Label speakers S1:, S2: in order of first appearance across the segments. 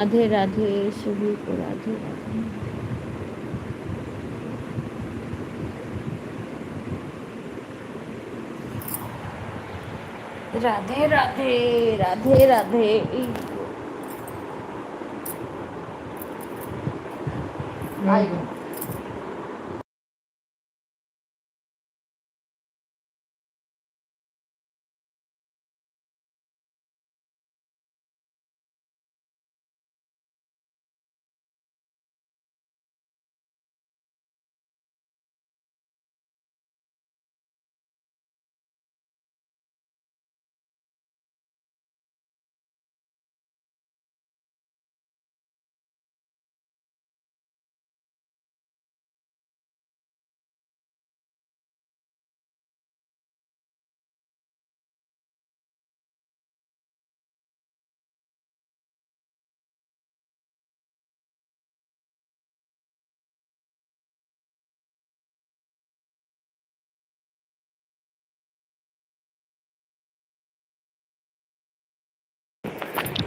S1: राधे राधे सभी को राधे राधे। राधे राधे राधे राधे। आई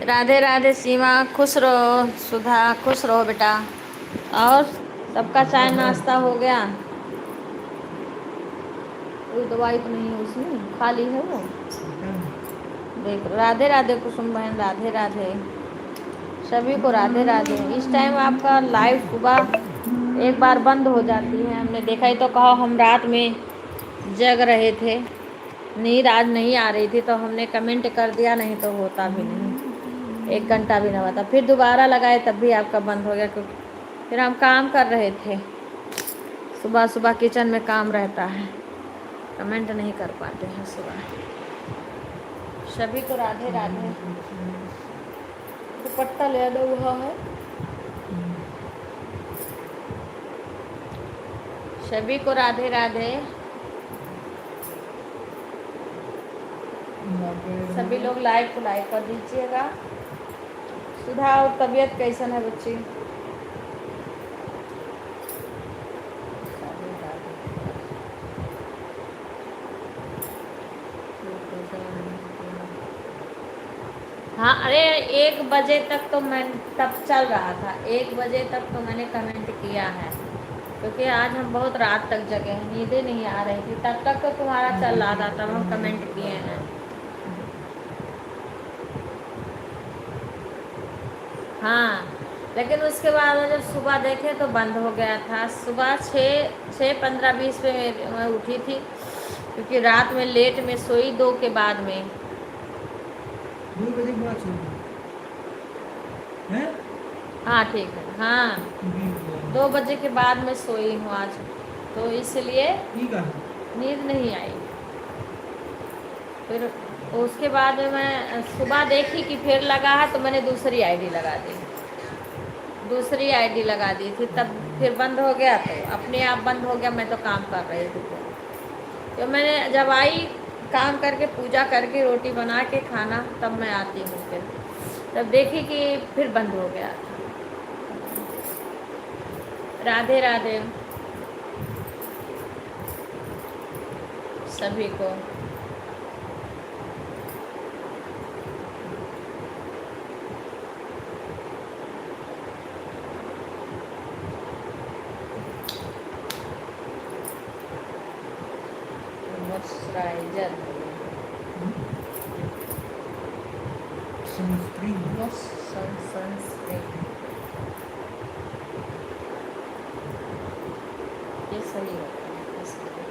S1: राधे राधे सीमा, खुश रहो। सुधा खुश रहो बेटा। और सबका चाय नाश्ता हो गया? कोई दवाई तो नहीं है उसमें, खाली है वो। देख, राधे राधे कुसुम बहन, राधे राधे सभी को राधे राधे। इस टाइम आपका लाइव सुबह एक बार बंद हो जाती है। हमने देखा ही तो कहो, हम रात में जग रहे थे, नींद आज नहीं आ रही थी, तो हमने कमेंट कर दिया, नहीं तो होता भी नहीं। 1 घंटा भी ना हुआ, फिर दोबारा लगाए तब भी आपका बंद हो गया, क्योंकि फिर हम काम कर रहे थे। सुबह सुबह किचन में काम रहता है, कमेंट नहीं कर पाते हैं सुबह। सभी को राधे राधे। दुपट्टा ले दो, वहाँ है। सभी को राधे राधे। सभी लोग लाइव को लाइक कर दीजिएगा। सुधा, और तबीयत कैसन है बच्ची? हाँ, अरे 1 बजे तक तो मैं तब चल रहा था, 1 बजे तक तो मैंने कमेंट किया है, क्योंकि आज हम बहुत रात तक जगे हैं, नींदें नहीं आ रही थी। तब तक तो तुम्हारा चल रहा था, तब हम कमेंट किए हैं। हाँ, लेकिन उसके बाद जब सुबह देखे तो बंद हो गया था। सुबह 6:15-20 पे मैं उठी थी, क्योंकि रात में लेट में सोई, 2 के बाद में।
S2: 2 बजे के बाद सोई है?
S1: हाँ ठीक है, हाँ 2 बजे के बाद में सोई हूँ आज, तो इसलिए नींद नहीं आई। फिर उसके बाद में मैं सुबह देखी कि फिर लगा है, तो मैंने दूसरी आईडी लगा दी, थी, तब फिर बंद हो गया, तो अपने आप बंद हो गया। मैं तो काम कर रही थी, तो मैंने जब आई, काम करके पूजा करके रोटी बना के खाना, तब मैं आती हूँ। फिर तब देखी कि फिर बंद हो गया था। राधे राधे सभी को। मॉइस्चराइजर,
S2: सनस्क्रीन,
S1: सनस्क्रीन, ये सही होता है इसलिए।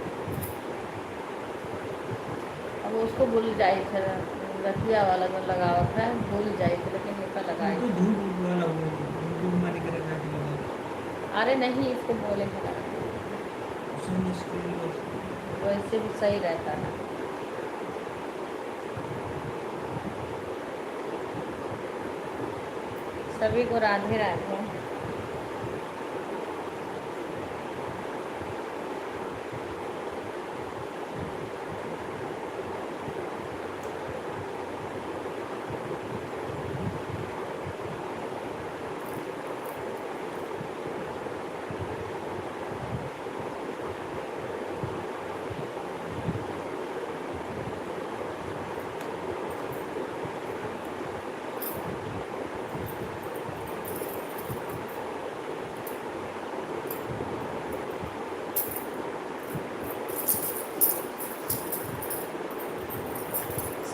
S1: अब उसको भूल जाए थे, रतिया वाला जो लगावा था भूल जाए थे, लेकिन ये का लगाए।
S2: तो धूप वाला हुआ है, धूप मारी करे जाके लगा।
S1: अरे नहीं, इसको बोले थे लगा,
S2: सनस्क्रीन
S1: वैसे भी सही रहता है। सभी को राधे राधे।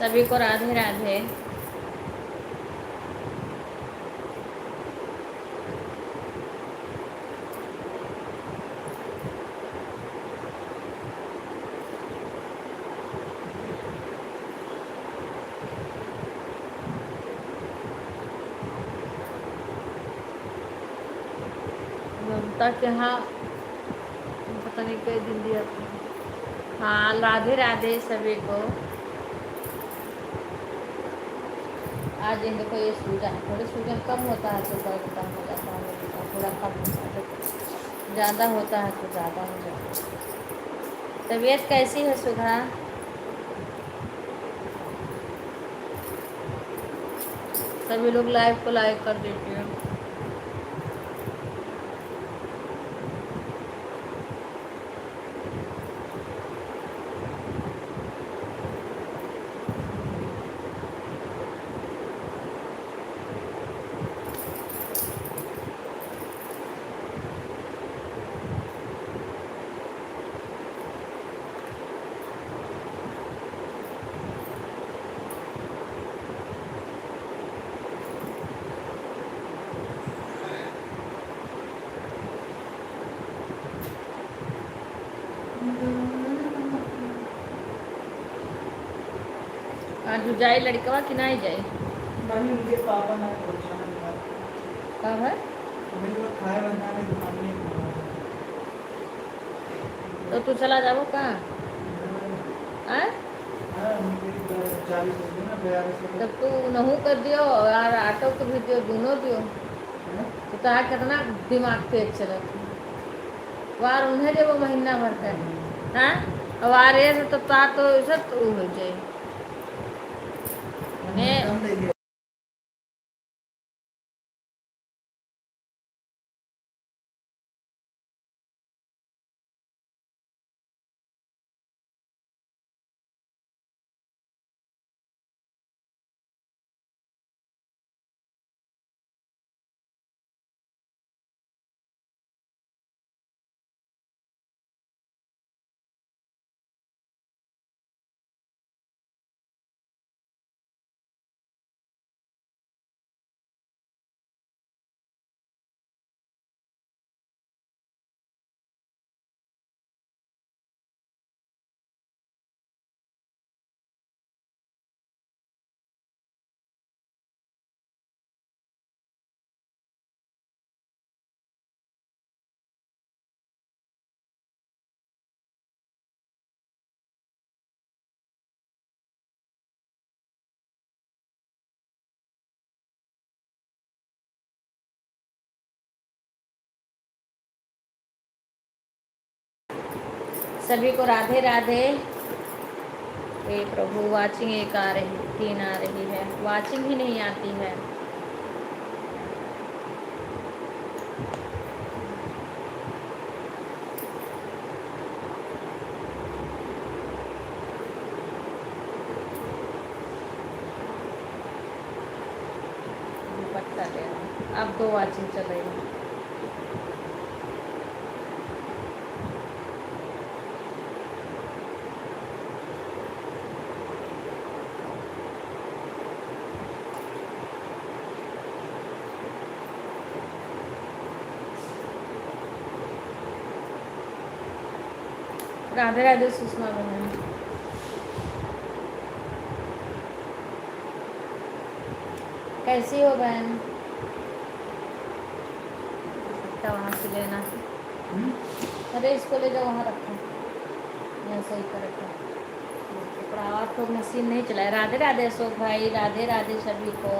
S1: सभी को राधे राधे। ममता के यहाँ पता नहीं कई दिन दिया था। हाँ, राधे राधे सभी को। आज इन देखो ये सूजन, थोड़ी सूजन कम होता है तो दर्द कम हो जाता है, थोड़ा कम होता है तो ज़्यादा होता है तो ज़्यादा हो जाता है। तबीयत कैसी है सुधा? सभी लोग लाइव को लाइक कर दीजिए। आज जाए लड़कवा कि नहीं जाए?
S2: नहीं, उनके पापा ना परेशान है।
S1: कब है?
S2: मेरे को खाए बनना है दुकान में।
S1: तो तू चला जाओ कहाँ? आँ?
S2: हाँ, उनके 40 हो गए ना, 42 हो गए।
S1: तब तू नहू कर दियो और ऑटो को भी दियो, दोनों दियो।
S2: हैं?
S1: तो तार कितना दिमाग तेज चलत वार उन्हें जब वो महीना भर का है। हाँ, अब आ रहे से तो तार तो सब तो हो जाए।
S2: हमने कम ले लिया।
S1: सभी को राधे राधे। हे प्रभु, वाचिंग एक आ रही, 3 आ रही है, वाचिंग ही नहीं आती है। दुपट्टा ले रहा, अब 2 वाचिंग चल रही है। राधे राधे सुषमा बहन। कैसी हो बहन? दुपट्टा वहाँ से लेना। अरे इसको ले जाओ, वहाँ रखो, यहाँ सही कर रखो। कपड़ा आप तो मशीन नहीं चलाए। राधे राधे अशोक भाई, राधे राधे सभी को।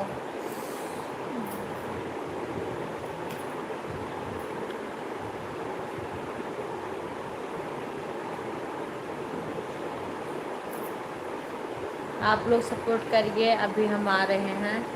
S1: आप लोग सपोर्ट करिए, अभी हम आ रहे हैं।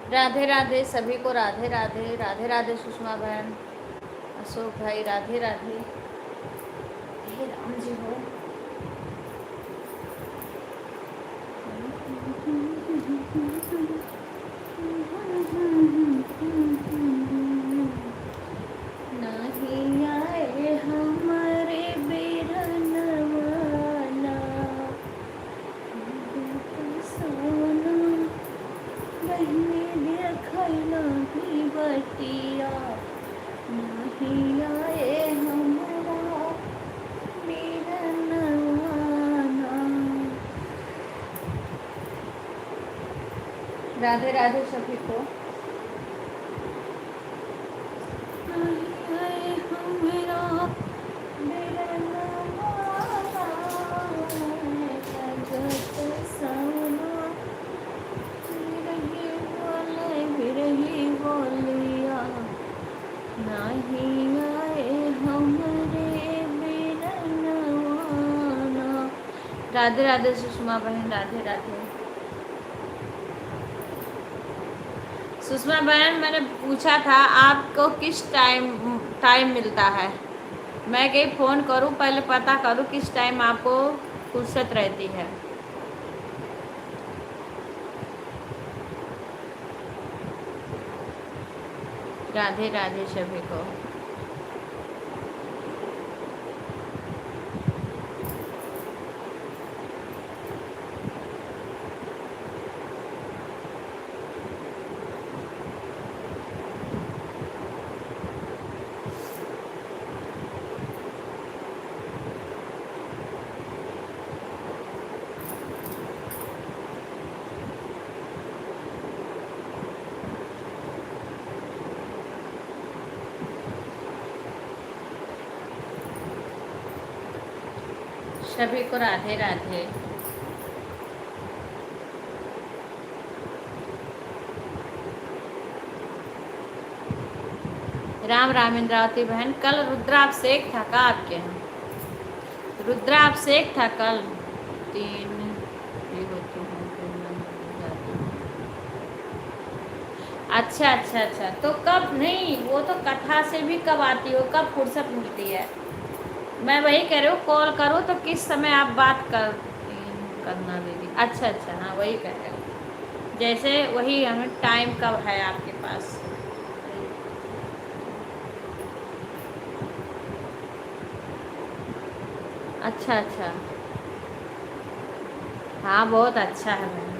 S1: राधे राधे सभी को, राधे राधे, राधे राधे सुषमा बहन, अशोक भाई, राधे राधे। हे राम जी हो। नहीं आए हमारे बिरनवाला, सोना बहने देखला भी बतिया, नहीं आए हमारा बिरनवाला। राधे राधे सभी को। नहीं आए हमारा बिरनवाला, जगत सोना बिरही बोले बिरही बोलिया, नहीं आए हमारे बिरनवाला। राधे राधे सुषमा बहन, राधे राधे। सुषमा बहन, मैंने पूछा था आपको किस टाइम मिलता है। मैं कहीं फ़ोन करूं, पहले पता करूं किस टाइम आपको फुर्सत रहती है। राधे राधे सभी को। सभी को राधे राधे। राम राम इंद्रावती बहन, कल रुद्राभिषेक था का आपके यहाँ? रुद्राभिषेक था कल 3 ये होती है। अच्छा अच्छा अच्छा, तो कब नहीं, वो तो कथा से भी कब आती हो, कब फुर्सत मिलती है? मैं वही कह रही हूँ, कॉल करो तो किस समय आप बात करना दीदी। अच्छा अच्छा, हाँ वही कह रहे हो, जैसे वही हमें टाइम कब है आपके पास। अच्छा अच्छा, हाँ बहुत अच्छा है बहन।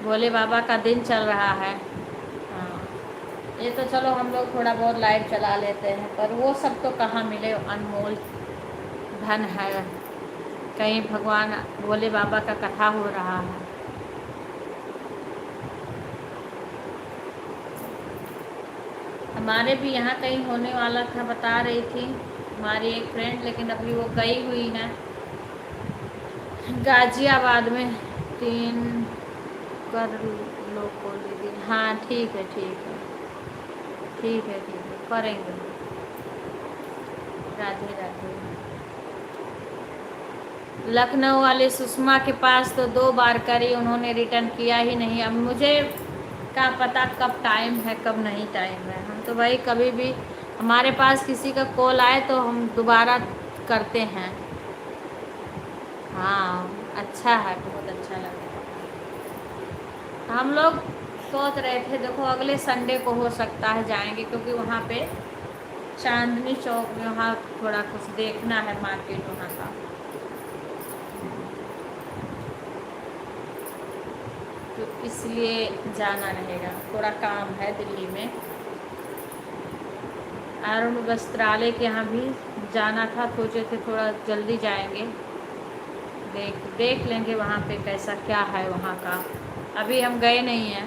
S1: भोले बाबा का दिन चल रहा है। हाँ, ये तो चलो हम लोग थोड़ा बहुत लाइट चला लेते हैं, पर वो सब तो कहाँ मिले, अनमोल धन है। कहीं भगवान भोले बाबा का कथा हो रहा है। हमारे भी यहाँ कहीं होने वाला था, बता रही थी हमारी एक फ्रेंड, लेकिन अभी वो गई हुई है गाजियाबाद में। 3 कर लो को दीदी। हाँ ठीक है ठीक है ठीक है ठीक है, करेंगे। राधे राधे। लखनऊ वाले सुषमा के पास तो 2 बार करी, उन्होंने रिटर्न किया ही नहीं। अब मुझे क्या पता कब टाइम है कब नहीं टाइम है। हम तो भाई कभी भी हमारे पास किसी का कॉल आए तो हम दोबारा करते हैं। हाँ अच्छा है, बहुत अच्छा लगा। हम लोग सोच रहे थे, देखो अगले संडे को हो सकता है जाएंगे, क्योंकि वहाँ पे चांदनी चौक में वहाँ थोड़ा कुछ देखना है, मार्केट वहाँ का। तो इसलिए जाना रहेगा, थोड़ा काम है दिल्ली में। अरुण वस्त्रालय के यहाँ भी जाना था, सोचे थे थोड़ा जल्दी जाएंगे, देख लेंगे वहाँ पे कैसा क्या है वहाँ का। अभी हम गए नहीं हैं।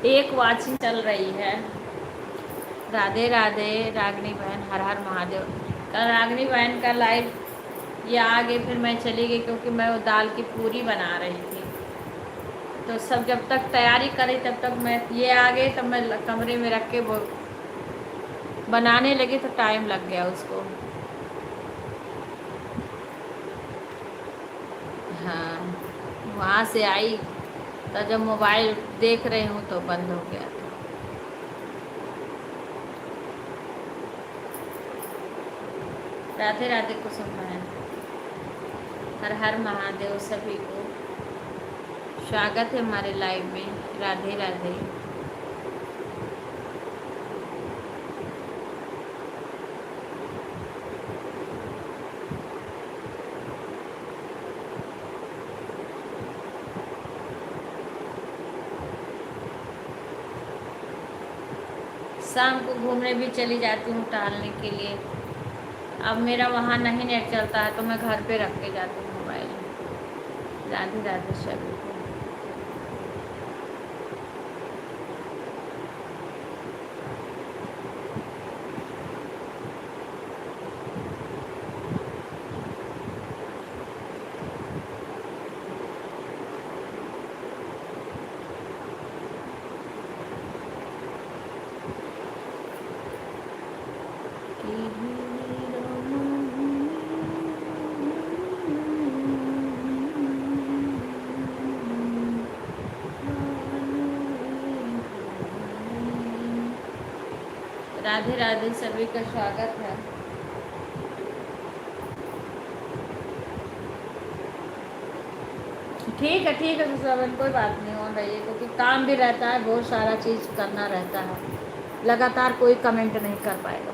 S1: एक वाचिंग चल रही है। राधे राधे रागनी बहन, हर हर महादेव। कल रागनी बहन का लाइव ये आ गई, फिर मैं चली गई क्योंकि मैं वो दाल की पूरी बना रही थी। तो सब जब तक तैयारी करी तब तक मैं ये आ गई, तब मैं कमरे में रख के वो बनाने लगी तो टाइम लग गया उसको। हाँ, वहाँ से आई तो जब मोबाइल देख रही हूँ तो बंद हो गया। राधे राधे कुसुम बहन, हर हर महादेव। सभी को स्वागत है हमारे लाइव में। राधे राधे। शाम को घूमने भी चली जाती हूँ टहलने के लिए। अब मेरा वहाँ नहीं नेट चलता है तो मैं घर पे रख के जाती हूँ मोबाइल। राधे राधे सभी को। राधे राधे सभी का स्वागत है। ठीक है तो सब कोई बात नहीं हो रही है क्योंकि काम भी रहता है, बहुत सारा चीज़ करना रहता है। लगातार कोई कमेंट नहीं कर पाएगा,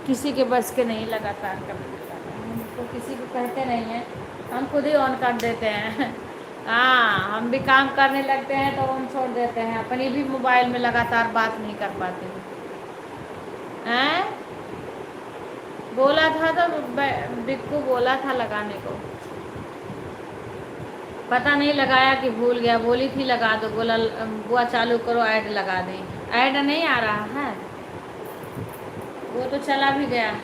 S1: किसी के बस के नहीं लगातार कमेंट करना। हम तो किसी को कहते नहीं हैं, हम खुद ही ऑन कर देते हैं। हाँ, हम भी काम करने लगते हैं तो ऑन छोड़ देते हैं, अपनी भी मोबाइल में लगातार बात नहीं कर पाते हैं। बोला था तो बिक्कू बोला था लगाने को, पता नहीं लगाया कि भूल गया। बोली थी लगा दो, बोला बुआ चालू करो ऐड लगा दें। ऐड नहीं आ रहा है, वो तो चला भी गया।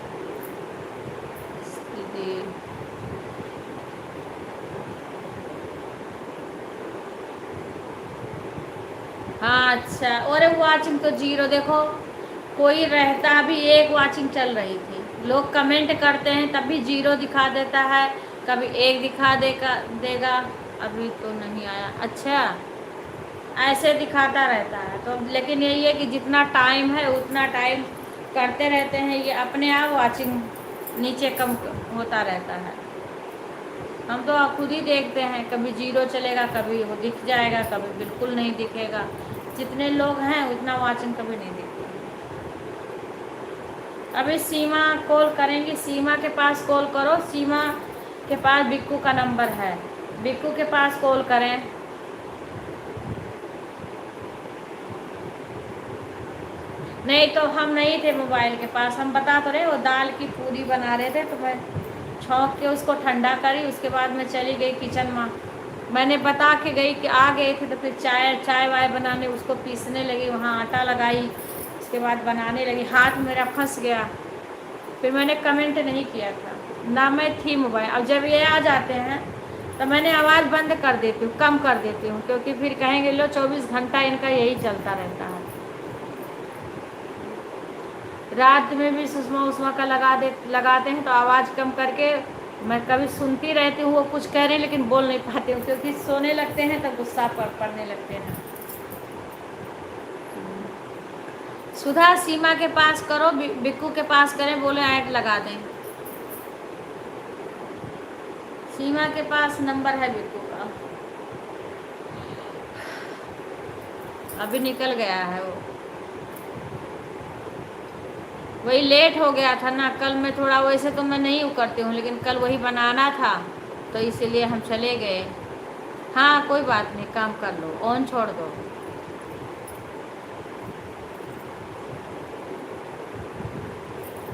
S1: हाँ अच्छा, और वाचिंग तो जीरो। देखो कोई रहता भी, एक वाचिंग चल रही थी। लोग कमेंट करते हैं तब भी जीरो दिखा देता है, कभी एक दिखा देगा। अभी तो नहीं आया। अच्छा, ऐसे दिखाता रहता है तो। लेकिन यही है कि जितना टाइम है उतना टाइम करते रहते हैं, ये अपने आप वाचिंग नीचे कम होता रहता है। हम तो खुद ही देखते हैं, कभी जीरो चलेगा, कभी वो दिख जाएगा, कभी बिल्कुल नहीं दिखेगा। जितने लोग हैं उतना वाचिंग कभी नहीं दिखता। अभी सीमा कॉल करेंगी, सीमा के पास कॉल करो। सीमा के पास बिक्कू का नंबर है, बिक्कू के पास कॉल करें। नहीं तो हम नहीं थे मोबाइल के पास, हम बता तो रहे, वो दाल की पूरी बना रहे थे तो मैं छौंक के उसको ठंडा करी। उसके बाद मैं चली गई किचन में, मैंने बता के गई कि आ गए थे तो फिर चाय वाय बनाने, उसको पीसने लगी, वहाँ आटा लगाई, उसके बाद बनाने लगी। हाथ मेरा फंस गया, फिर मैंने कमेंट नहीं किया था ना, मैं थी मोबाइल। अब जब ये आ जाते हैं तो मैंने आवाज़ बंद कर देती हूँ, कम कर देती हूँ, क्योंकि फिर कहेंगे लो 24 घंटा इनका यही चलता रहता है। रात में भी सुषमा उषमा का लगाते हैं तो आवाज़ कम करके मैं कभी सुनती रहती हूँ। वो कुछ कह रहे हैं लेकिन बोल नहीं पाती हूँ, क्योंकि सोने लगते हैं तब गुस्सा पड़ने लगते हैं। सुधा सीमा के पास करो, बिक्कू के पास करें, बोले ऐड लगा दें। सीमा के पास नंबर है बिक्कू का, अभी निकल गया है वो। वही लेट हो गया था ना कल। मैं थोड़ा, वैसे तो मैं नहीं करती हूँ लेकिन कल वही बनाना था तो इसीलिए हम चले गए। हाँ कोई बात नहीं, काम कर लो, ऑन छोड़ दो।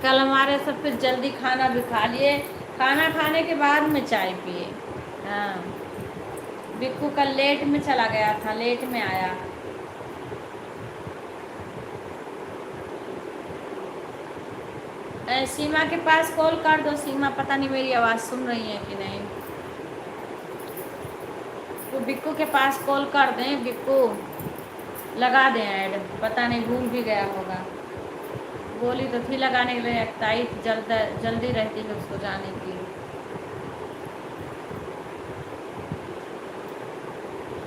S1: कल हमारे सब फिर जल्दी खाना भी खा लिए, खाना खाने के बाद में चाय पिए। हाँ बिक्कू कल लेट में चला गया था, लेट में आया। सीमा के पास कॉल कर दो। सीमा पता नहीं मेरी आवाज़ सुन रही है कि नहीं। तो बिक्कू के पास कॉल कर दें, बिक्कू लगा दें ऐड। पता नहीं भूल भी गया होगा। बोली तो थी लगाने के लिए, तारीफ जल्दी रहती है उसको जाने की।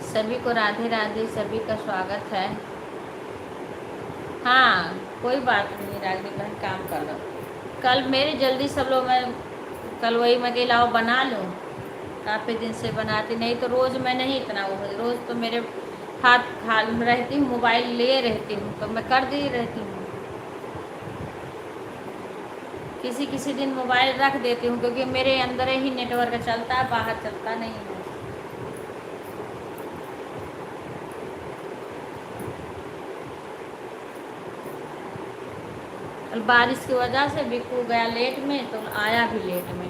S1: सभी को राधे राधे, सभी का स्वागत है। हाँ कोई बात नहीं रागनी बहन, काम कर लो। कल मेरी जल्दी सब लोग, मैं कल वही मैं कि लाओ बना लूँ। काफ़ी दिन से बनाती नहीं, तो रोज़ मैं नहीं इतना वो, रोज़ तो मेरे हाथ हाल में रहती हूँ, मोबाइल लिए रहती हूँ, तो मैं कर दी रहती हूँ। किसी किसी दिन मोबाइल रख देती हूँ, क्योंकि मेरे अंदर ही नेटवर्क चलता है, बाहर चलता नहीं है। कल बारिश की वजह से बिक्कू गया लेट में, तो आया भी लेट में।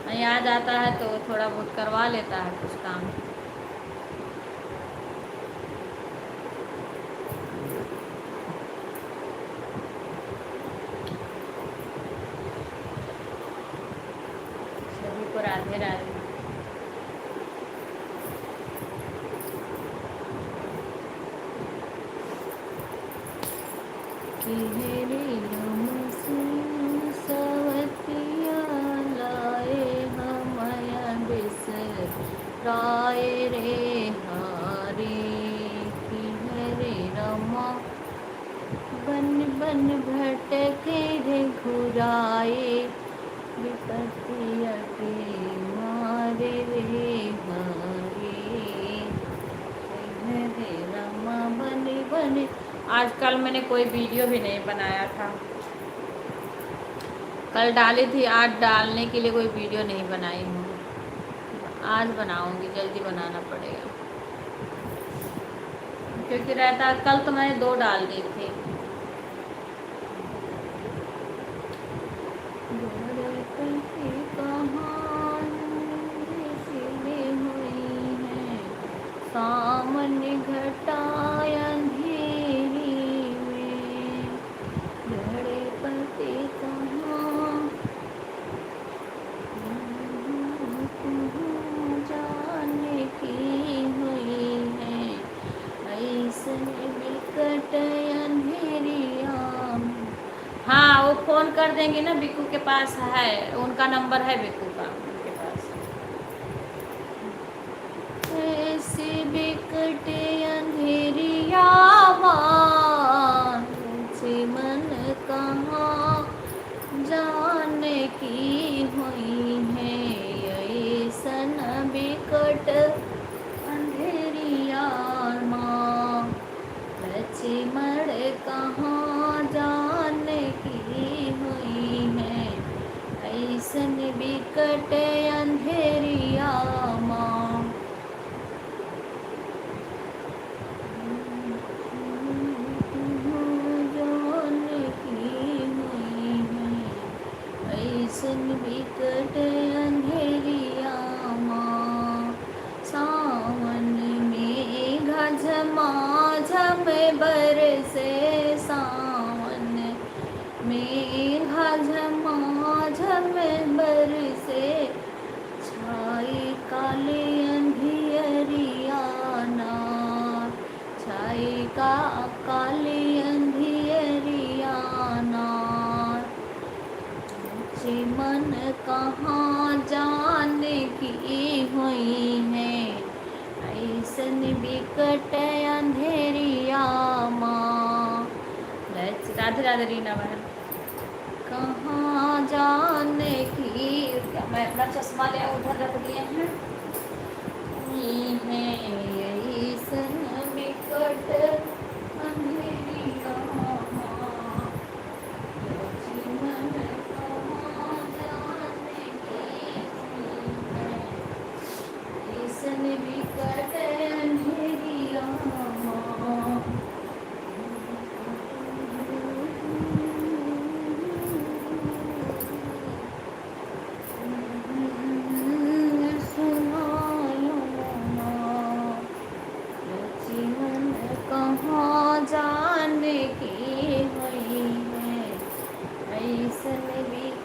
S1: नहीं आ जाता है तो थोड़ा बहुत करवा लेता है कुछ काम। सभी को राधे राधे। सवतिया लाए हमया बिसराए रे हारे की हरे रमा, बन बन भटके रे घुराए, विपत्तिया के मारे रे हारे, हरे रमा बने बने। आजकल मैंने कोई वीडियो भी नहीं बनाया था। कल डाली थी, आज डालने के लिए कोई वीडियो नहीं बनाई हूँ। आज बनाऊंगी, जल्दी बनाना पड़ेगा, क्योंकि रहता कल तो मैंने 2 डाल दी थी। सामने घटाय अंधेरी में, बड़े पति कहाँ जाने की हुई है, ऐसे बिकट अंधेरिया। हाँ वो फ़ोन कर देंगे ना, बिक्कू के पास है, उनका नंबर है बिक्कू का उनके पास। ऐसे बिकट अंधेरिया से मन कहाँ जाने की हुई है, ऐसन बिकट अंधेरिया माँ, लक्ष्मण कहाँ जाने की हुई है, ऐसन बिकट अंधेरिया माँ। जाने की हुई है, ऐसन बिकट अंधेरिया माँ। सावन में झमाझम बरसे, सावन में झमाझम बरसे, छाई काले अंधियरिया नार, छाई का काले अंधियरिया नार, मन कहाँ जाने की हुई है, ऐसन बिकट अंधेरिया माँ। राधे राधे रीना बहन। कहाँ जाने की, मैं अपना चश्मा ले उधर रख दिए हैं, ऐसन बिकट अंधेरिया माँ, मन कहाँ जाने की हुई है, ऐसन बिकट अंधेरिया माँ।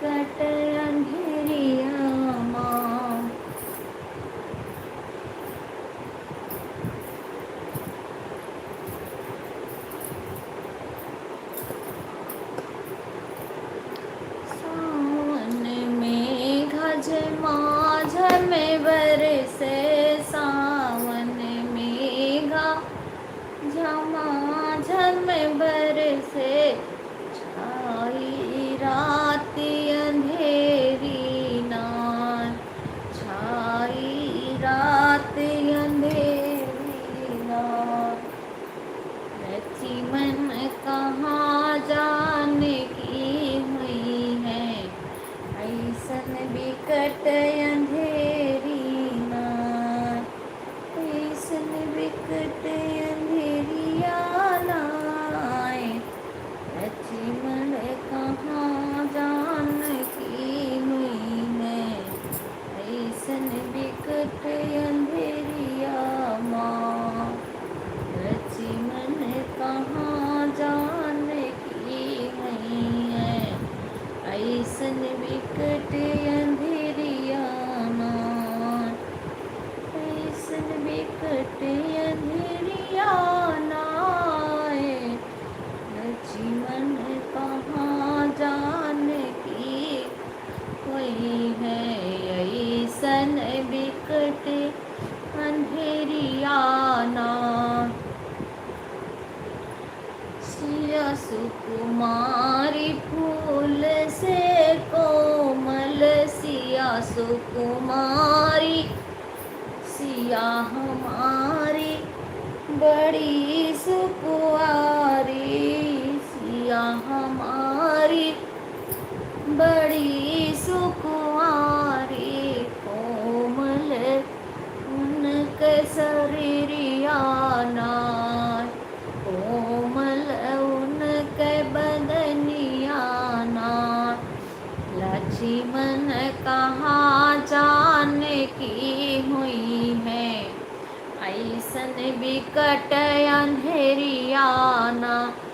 S1: बिकट अंधेरिया माँ। सावन में झमाझम बरसे, सावन में झमाझम बरसे, छाई रात अंधेरी नाय, छाई रात अंधेरी नाय। रची मन कहाँ जाने की हुई है, ऐसन बिकट अंधेरी नाय, ऐसन बिकट अंधेरिया नाय। रची मन कहाँ जाने की हुई है, ऐसन बिकट अंधेरिया माँ। रची मन कहाँ जाने की नहीं है, ऐसन बिकट अंधेरिया नाय, ऐसन बिकट अंधेरिया नाय। रची मन कहाँ जाने की हुई है, ऐसन बिकट अंधेरिया नाय। सिया सुकुमारी फूल से कोमल, सिया सुकुमारी, सिया हमारी बड़ी सुकुआरी, सिया हमारी बड़ी सुकुआरी। कोमल उनके शरीरिया नाय, कोमल उनके बदनिया नाय। लक्ष्मण कहाँ जाने की हुई है, ऐसन बिकट अंधेरिया नाय।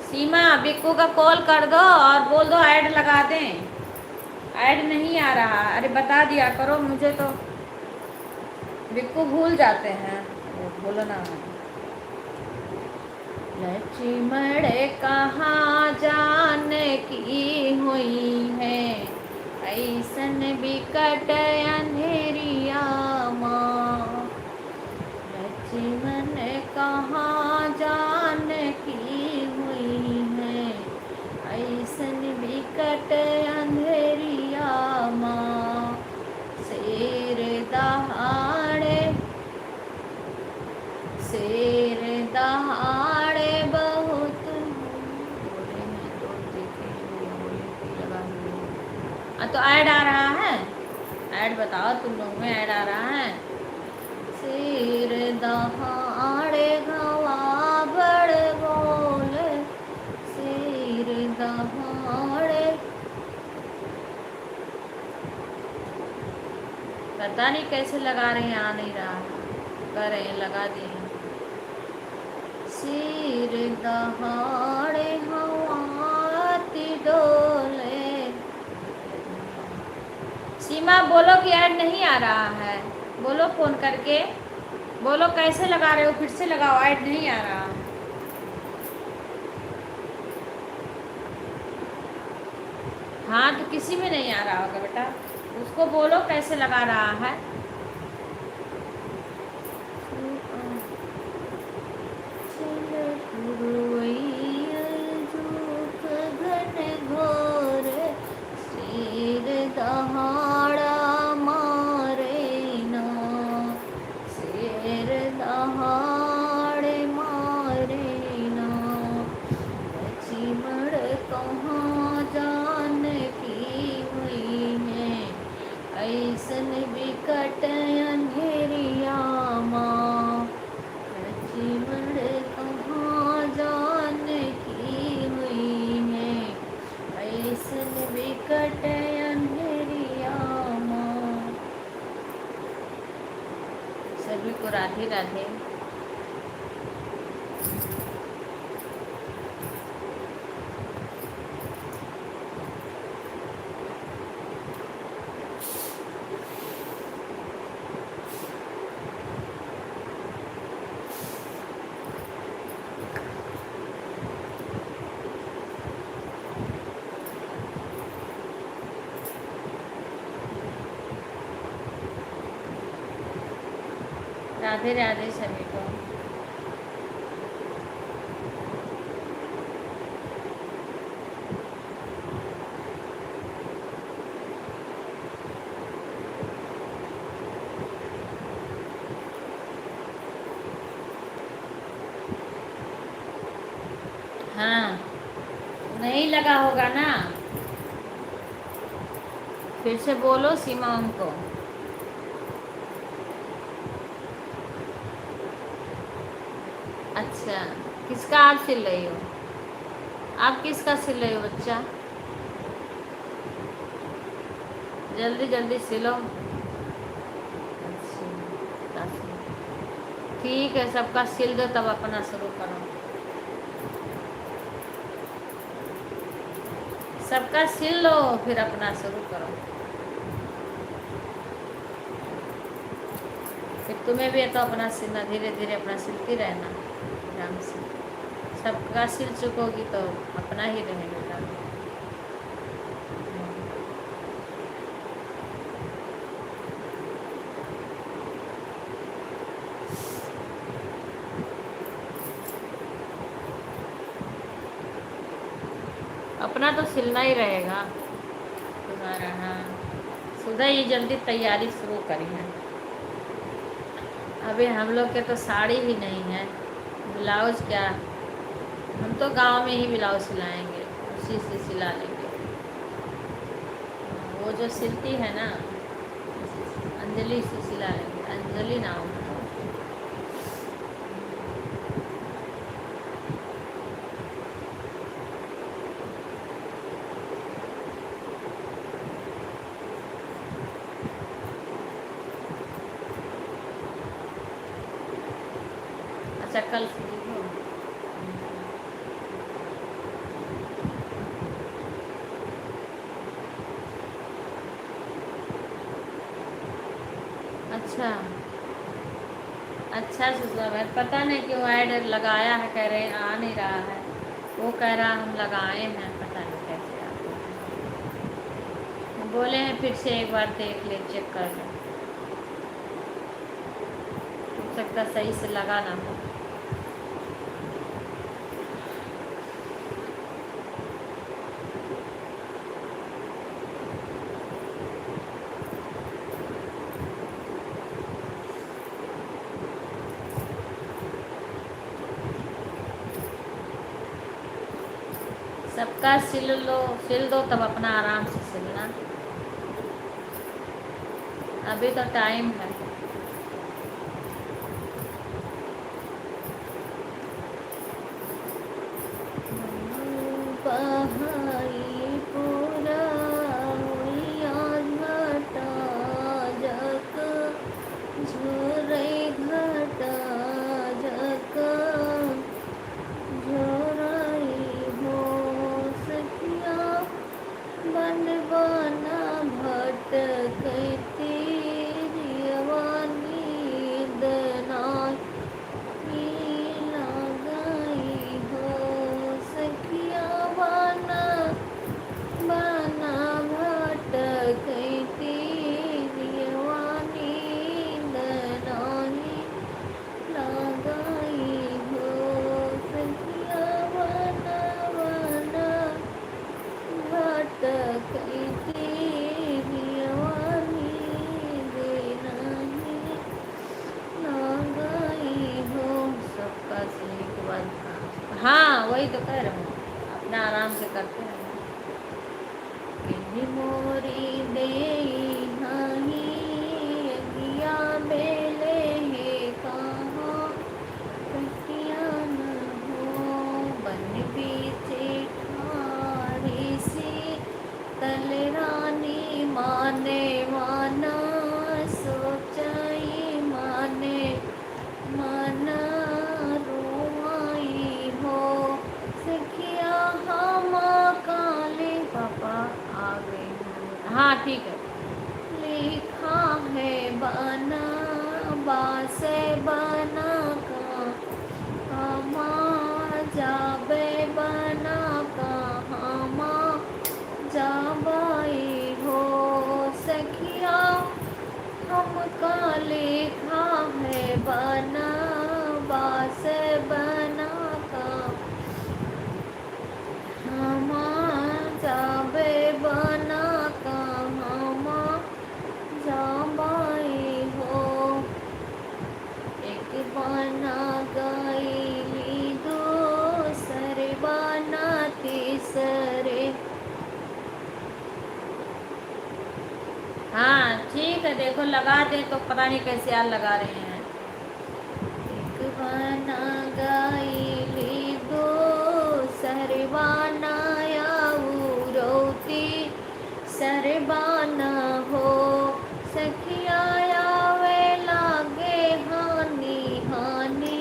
S1: सीमा बिक्कू का कॉल कर दो और बोल दो ऐड लगा दें, ऐड नहीं आ रहा। अरे बता दिया करो मुझे, तो बिक्कू भूल जाते हैं, वो बोलना। लक्ष्मण कहाँ जाने की हुई है, ऐसन बिकट अंधेरिया माँ। लक्ष्मण कहाँ जाने की हुई है, ऐसन बिकट अंधेरिया माँ। शेर दहाड़े, शेर दहाड़े बहुत बोले में तो देखे बोले की लगा हुई। तो ऐड आ रहा है, ऐड बताओ तुम लोग में ऐड आ रहा है। शेर दहाड़े गवा बड़ बोले, शेर दहाड़े। पता नहीं कैसे लगा रहे हैं, आ नहीं रहा, कर रहे हैं, लगा दिए। शेर दहाड़े हवाती डोले। सीमा बोलो कि ऐड नहीं आ रहा है, बोलो फोन करके, बोलो कैसे लगा रहे हो, फिर से लगाओ, ऐड नहीं आ रहा। हाँ तो किसी में नहीं आ रहा होगा बेटा, उसको बोलो कैसे लगा रहा है। घोर शेर दहाड़ा मारे ना, शेर दहाड़े मारे ना। लक्ष्मण कहाँ जाने की हुई है, ऐसन बिकट अंधेरिया माँ। लक्ष्मण कहाँ जाने की हुई है, ऐसन बिकट अंधेरिया माँ। सभी को राधे राधे। राधे राधे सभी को। हाँ, नहीं लगा होगा ना, फिर से बोलो सीमा उनको। अच्छा, किसका आप सिल रही हो? आप किसका सिल रही हो बच्चा? जल्दी जल्दी सिलो। अच्छा, ठीक है, सबका सिल दो तब अपना शुरू करो। सबका सिल लो फिर अपना शुरू करो। फिर तुम्हें भी तो अपना सिलना, धीरे धीरे अपना सिलती रहना आराम से। सबका सिल चुकोगी तो अपना ही रहेगा। अपना तो सिलना ही रहेगा तुम्हारा। हाँ, सुधा ये जल्दी तैयारी शुरू करी है। अभी हम लोग के तो साड़ी भी नहीं है, ब्लाउज क्या, हम तो गांव में ही ब्लाउज सिलाएंगे, उसी से सिला लेंगे। वो जो सिलती है ना अंजलि से सिला लेंगे, अंजलि नाम है। अच्छा, कल फ्री हो? अच्छा अच्छा सुधा भाई, पता नहीं क्यों ऐड लगाया है, कह रहे आ नहीं रहा है। वो कह रहा हम लगाए हैं, पता नहीं कैसे आता है। बोले हैं फिर से एक बार देख ले, चेक कर ले, हो सकता सही से लगा ना हो। सबका सिल लो, सिल दो तब अपना आराम से सिलना। अभी तो टाइम है। पहाड़ी पूरा घटा जक झोरे घटा जक झोराई हो सखिया बन बना भटकती रियवानी दनाई लगाई हो सखिया बना बना भटकती रियवानी दनाई लगाई हो सखिया बना बना भटकती रियवानी दनाई लगाई हो। सबका सिलने के बाद हाँ वही तो कह रहा हूँ, अपना आराम से करते हैं। मोरी दे अगिया बेले हे कहाँ कटिया न हो बन बीचे ठाड़ी सी तलरानी माने माना सोचाई माने माना रोआई हो सखिया हम काले पापा आ गए हैं। हाँ ठीक है। लिखा है बना बासे बना का हमा जाबे बना का हमा जाबाई हो सखिया हमका लिखा है बना हाँ ठीक है, देखो लगा दे तो पता नहीं कैसे यार लगा रहे हैं। एक बाना गाइली दो सरबाना रोती सरबाना हो सखिया वे लागे हानि हानि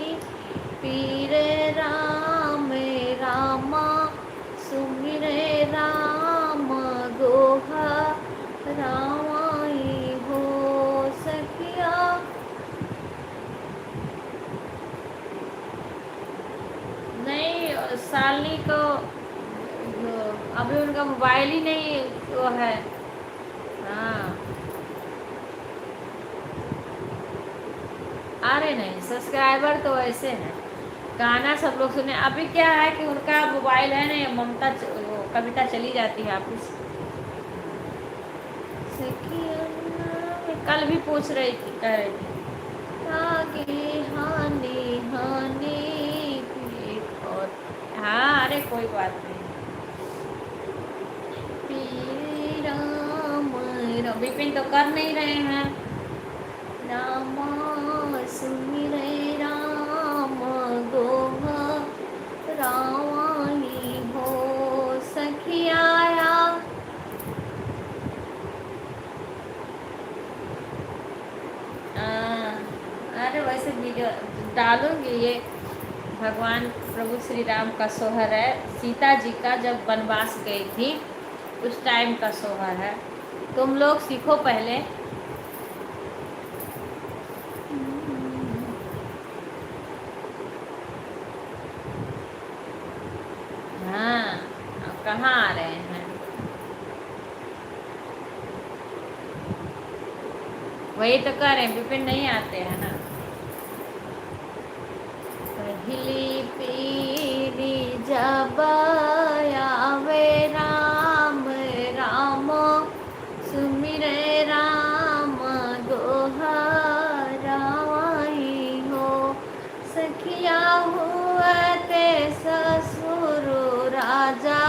S1: पीरे राम रामा सुमिरे राम गोहा रामाई हो सखिया। नहीं सालनी को अभी उनका मोबाइल ही नहीं वो है। हाँ अरे नहीं सब्सक्राइबर तो ऐसे हैं, गाना सब लोग सुने। अभी क्या है कि उनका मोबाइल है ना, ममता वो कविता चली जाती है ऑफिस। कल भी पूछ रही थी, कह रही थी आगे हानि हानि और हाँ अरे कोई बात नहीं। राम विपिन तो कर नहीं रहे हैं। रामा सुमिरे राम गोहा रावानी हो सखियाया। अरे वैसे वीडियो डालूंगी, ये भगवान प्रभु श्री राम का सोहर है, सीता जी का जब वनवास गई थी उस टाइम का सोहर है। तुम लोग सीखो पहले। हाँ अब कहाँ आ रहे हैं, वही तो कह रहे हैं विपिन नहीं आते हैं ना। पहली पीरी जब आवे राम राम सुमिरे राम दोहा रावाई हो सखिया हुआ ते ससुर राजा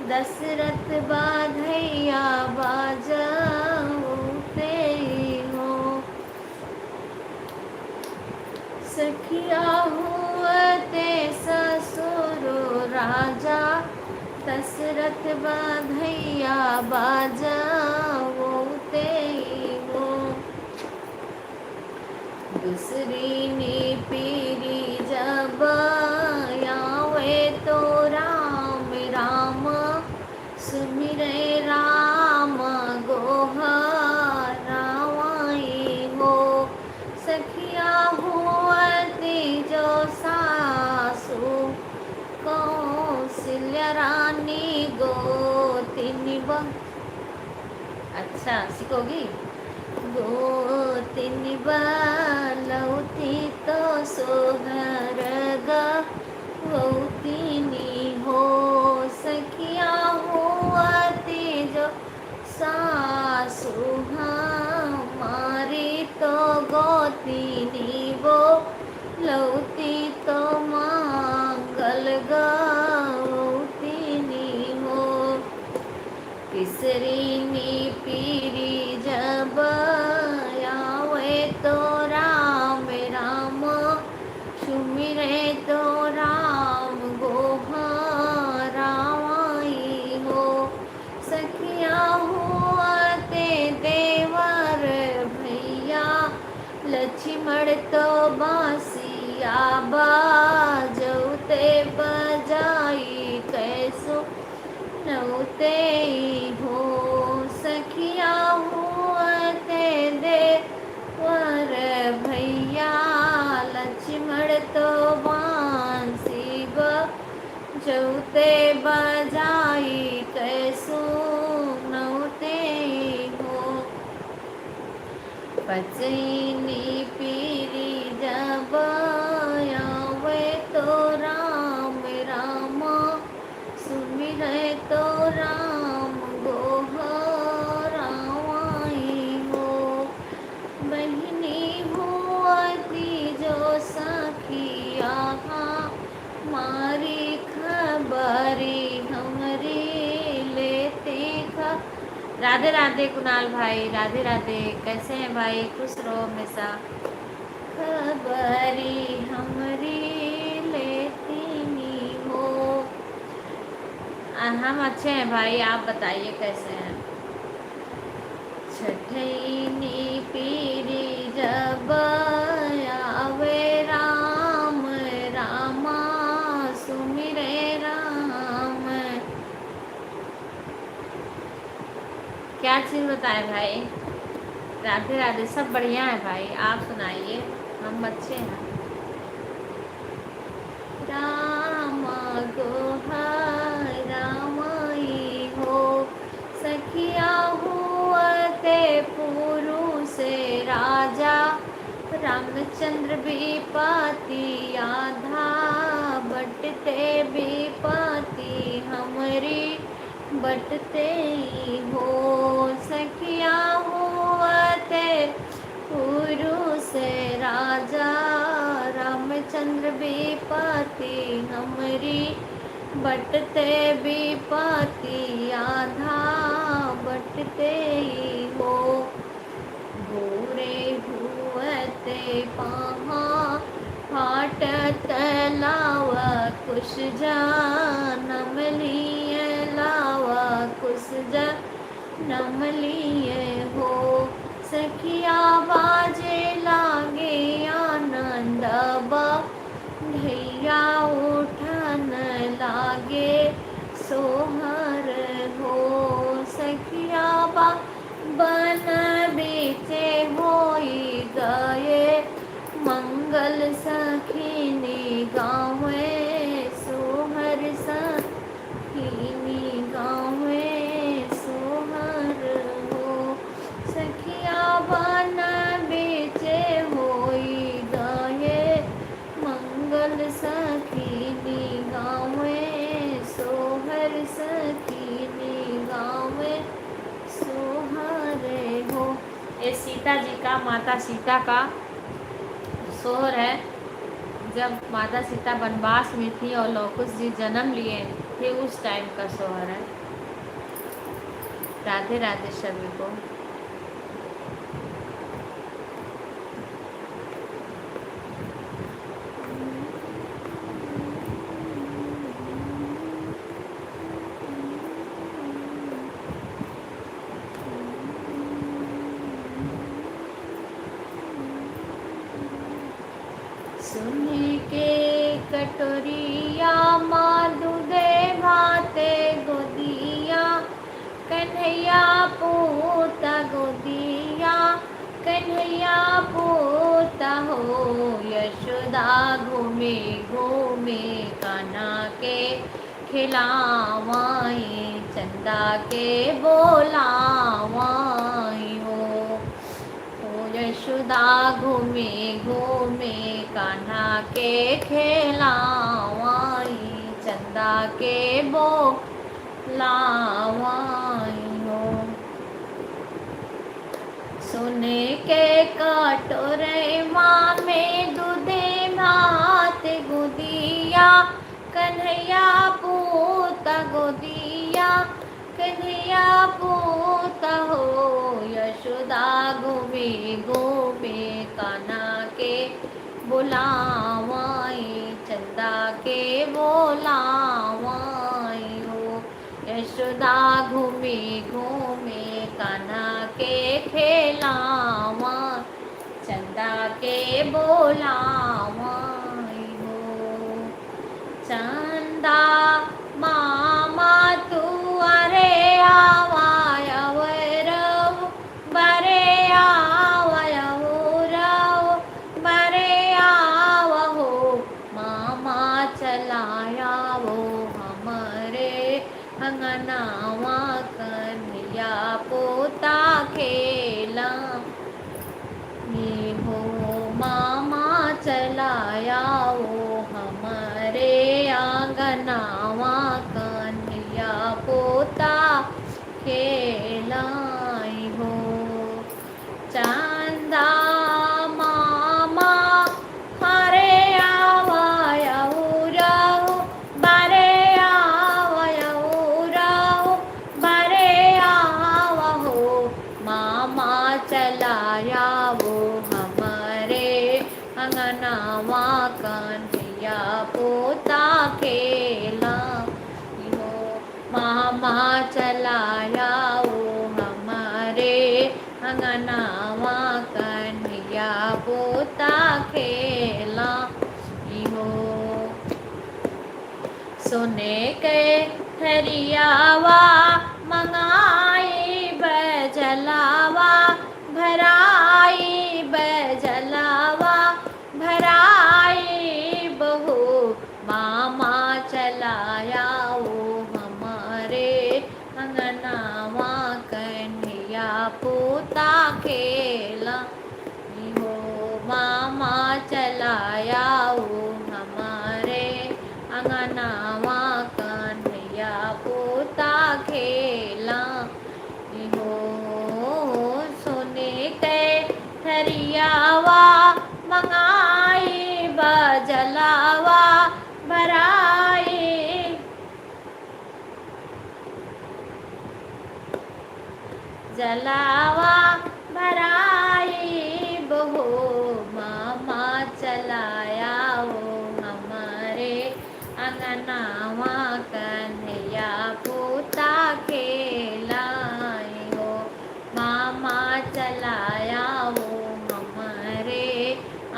S1: दशरथ बाधैया बाजते हो सखिया हुआ ते ससुर राजा दशरथ बाधैया बाजते हो। दूसरी नी पीरी जब आवे तो राम राम सुमिरे राम गोहा रावाई हो सखिया हुआ जो सासु कौशल्या रानी गोतिनी अच्छा सीखोगी। गोतिनी बलौती तो सोहर गौतिनी हो सखिया हुआ जो सासु हमारी तो गोतिनी वो लौती तो मांगल गौतिनी हो। तीसरी नी पीरी जब आवे तो राम राम सुमिरे तो राम गोहा रावाई हो सखिया हुआ ते देवर भैया लक्ष्मण तो बासिया बाजौते बजाई कैसो नौते हो सखिया हुआ ते देवर भैया लक्ष्मण तो बांसी बजौते बजाई कैसो नौते हो। पचैनी पीरी जब आवे तो राम राम सुमिरे तो राम गोहा रावाई हो बहिनी हुआती जो सखिया मारी खबरी हमरी लेते राधे राधे कुणाल भाई, राधे राधे। कैसे हैं भाई? खुश रहो हमेशा। खबरी हमरी लेती नी हो। हम अच्छे हैं भाई, आप बताइए कैसे हैं? छठनी पीरी जब आवे राम रामा सुमिरे राम। क्या चीज़ बताएं भाई? राधे राधे। सब बढ़िया है भाई, आप सुनाइए। हम अच्छे हैं। राम रामाई हो सखिया हुआ ते पुरु से राजा। रामचंद्र भी पाती आधा बटते भी पाती हमरी बटते ही हो सखिया हुआ ते पुरु से राजा। रामचंद्र भी पाती हमरी बटते भी पाती आधा बटते ही हो। भूरे हुए पहा फाटत लावा कुश जानम लिए लावा कुश जानम लिए हो सखिया बाजे लागे आनंद भैया उठन लागे सोहर हो सखिया बा बन बीचे होई गए मंगल सखीनी गावे सोहर सखीनी गावे सोहर हो सखिया बन बीचे होई गए मंगल सखीनी गावे सोहर सखीनी गावे सोहर हो। ये सीता जी का, माता सीता का सोहर है। जब माता सीता वनवास में थी और लव कुश जी जन्म लिए थे उस टाइम का सोहर है। राधे राधे सभी को। सुन के कटोरिया माँ दूधे भाते गोदिया कन्हैया पोता गोदिया कन्हैया पोता हो। यशोदा घूमे घूमे कान्हा के खिलावाई चंदा के बोलावाई हो। यशोदा घूमे घूमे कान्हा के खेलावाई चंदा के बोलावाई हो। सोने के कटोरे माँ में दूधे भात गोदिया कन्हैया पूता गोदिया कन्हैया पूता हो। यशोदा घूमे घूमे कान्हा के बुलावाई चंदा के बोलावाई हो। यशोदा घूमे घूमे कान्हा के खेलावा चंदा के बोलावाई हो। चंदा मामा तू अरे आवायवरव बरे आवयवरव बरे आवहो। मामा चलाया वो हमारे अंगनावा कन्हैया पोता खेला ये हो। मामा चलाया वो हमारे आंगनावा कन्हैया पोता खेलाई हो। चंदा मामा हरे आवयवरव बरे आवयवरव बरे आवहो। चलाया वो हमारे अंगनावा कन्हैया पोता खेला हो। मामा चलाया वो हमारे अंगनावा कन्हैया पोता खेला हो। सोने के हरियावा मंगाई बजलावा भराई बजलावा भराई बहू मामा चलाया वो हमारे अंगनावा कन्हैया पोता खेला हो। मामा चलाया वो हमारे अंगनावा कन्हैया पोता खेला हो। सोने के हरियावा मंगाई बजलावा भराई जलावा भराई बहो मामा चलाया वो हमारे अंगनावा कन्हैया पोता खेला हो। मामा चलाया वो हमारे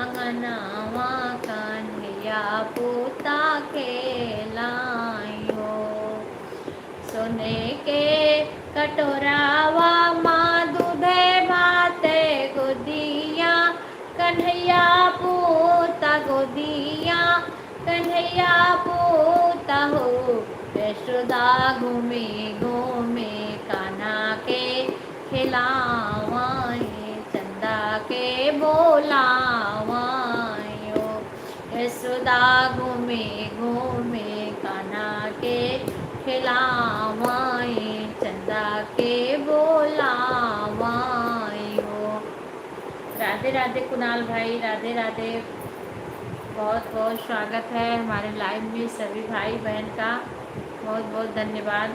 S1: अंगनावा कन्हैया पोता खेला हो। सोने के कटोरावा माँ दूधे भाते गोदिया कन्हैया पोता गोदिया कन्हैया पोता हो। यशोदा घूमे घूमे कान्हा के खिलावाए चंदा के बोलावाए हो। यशोदा घूमे घूमे कान्हा के खिलावाए चंदा के बोलावाए हो। राधे राधे कुणाल भाई, राधे राधे। बहुत बहुत स्वागत है हमारे लाइव में सभी भाई बहन का, बहुत बहुत धन्यवाद।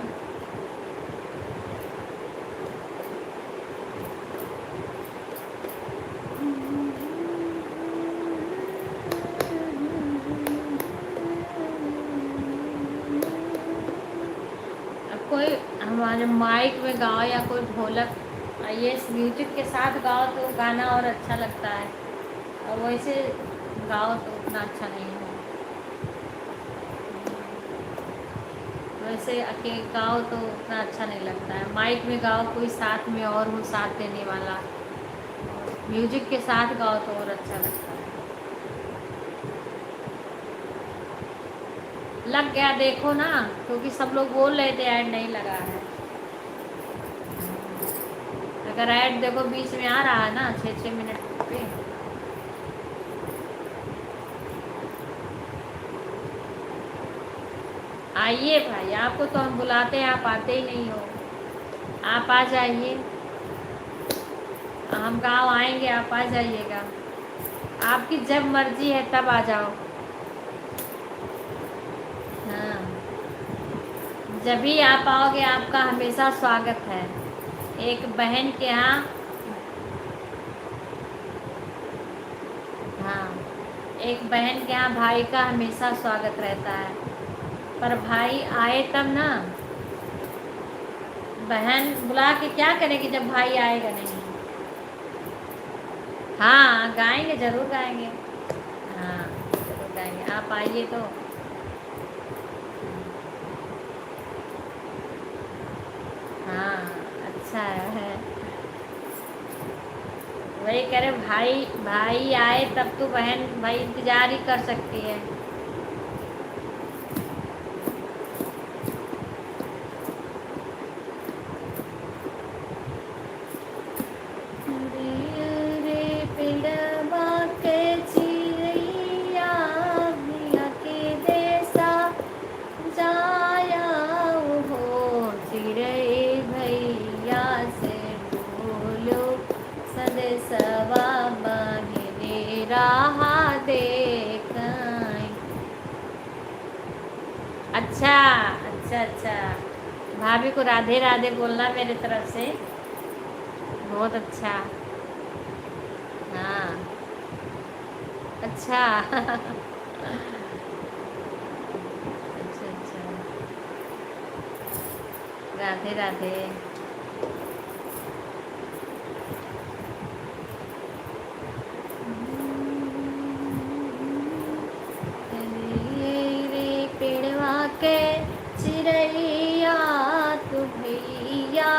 S1: कोई हमारे माइक में गाओ या कोई ढोलक, ये म्यूजिक के साथ गाओ तो गाना और अच्छा लगता है, और वैसे गाओ तो उतना अच्छा नहीं है। वैसे अकेले गाओ तो उतना अच्छा नहीं लगता है। माइक में गाओ कोई साथ में और हो, साथ देने वाला, म्यूजिक के साथ गाओ तो और अच्छा लगता है। लग गया देखो ना, क्योंकि सब लोग बोल रहे थे ऐड नहीं लगा है। अगर ऐड देखो बीच में आ रहा है ना 6-6 मिनट पे, आइए भाई, आपको तो हम बुलाते हैं, आप आते ही नहीं हो। आप आ जाइए, हम गाँव आएंगे, आप आ जाइएगा। आपकी जब मर्जी है तब आ जाओ। हाँ, जब भी आप आओगे आपका हमेशा स्वागत है। एक बहन के यहाँ, हाँ, एक बहन के यहाँ भाई का हमेशा स्वागत रहता है, पर भाई आए तब ना। बहन बुला के क्या करेगी जब भाई आएगा नहीं। हाँ गाएंगे, जरूर गाएंगे। हाँ जरूर गाएंगे, आप आइए तो। हाँ अच्छा है, वही कह रहे भाई, भाई आए तब तो बहन भाई इंतजार ही कर सकती है। अच्छा अच्छा अच्छा, भाभी को राधे राधे बोलना मेरे तरफ से, बहुत अच्छा। हाँ अच्छा अच्छा अच्छा। राधे राधे। रे पेड़वा के चिड़ैया तू भैया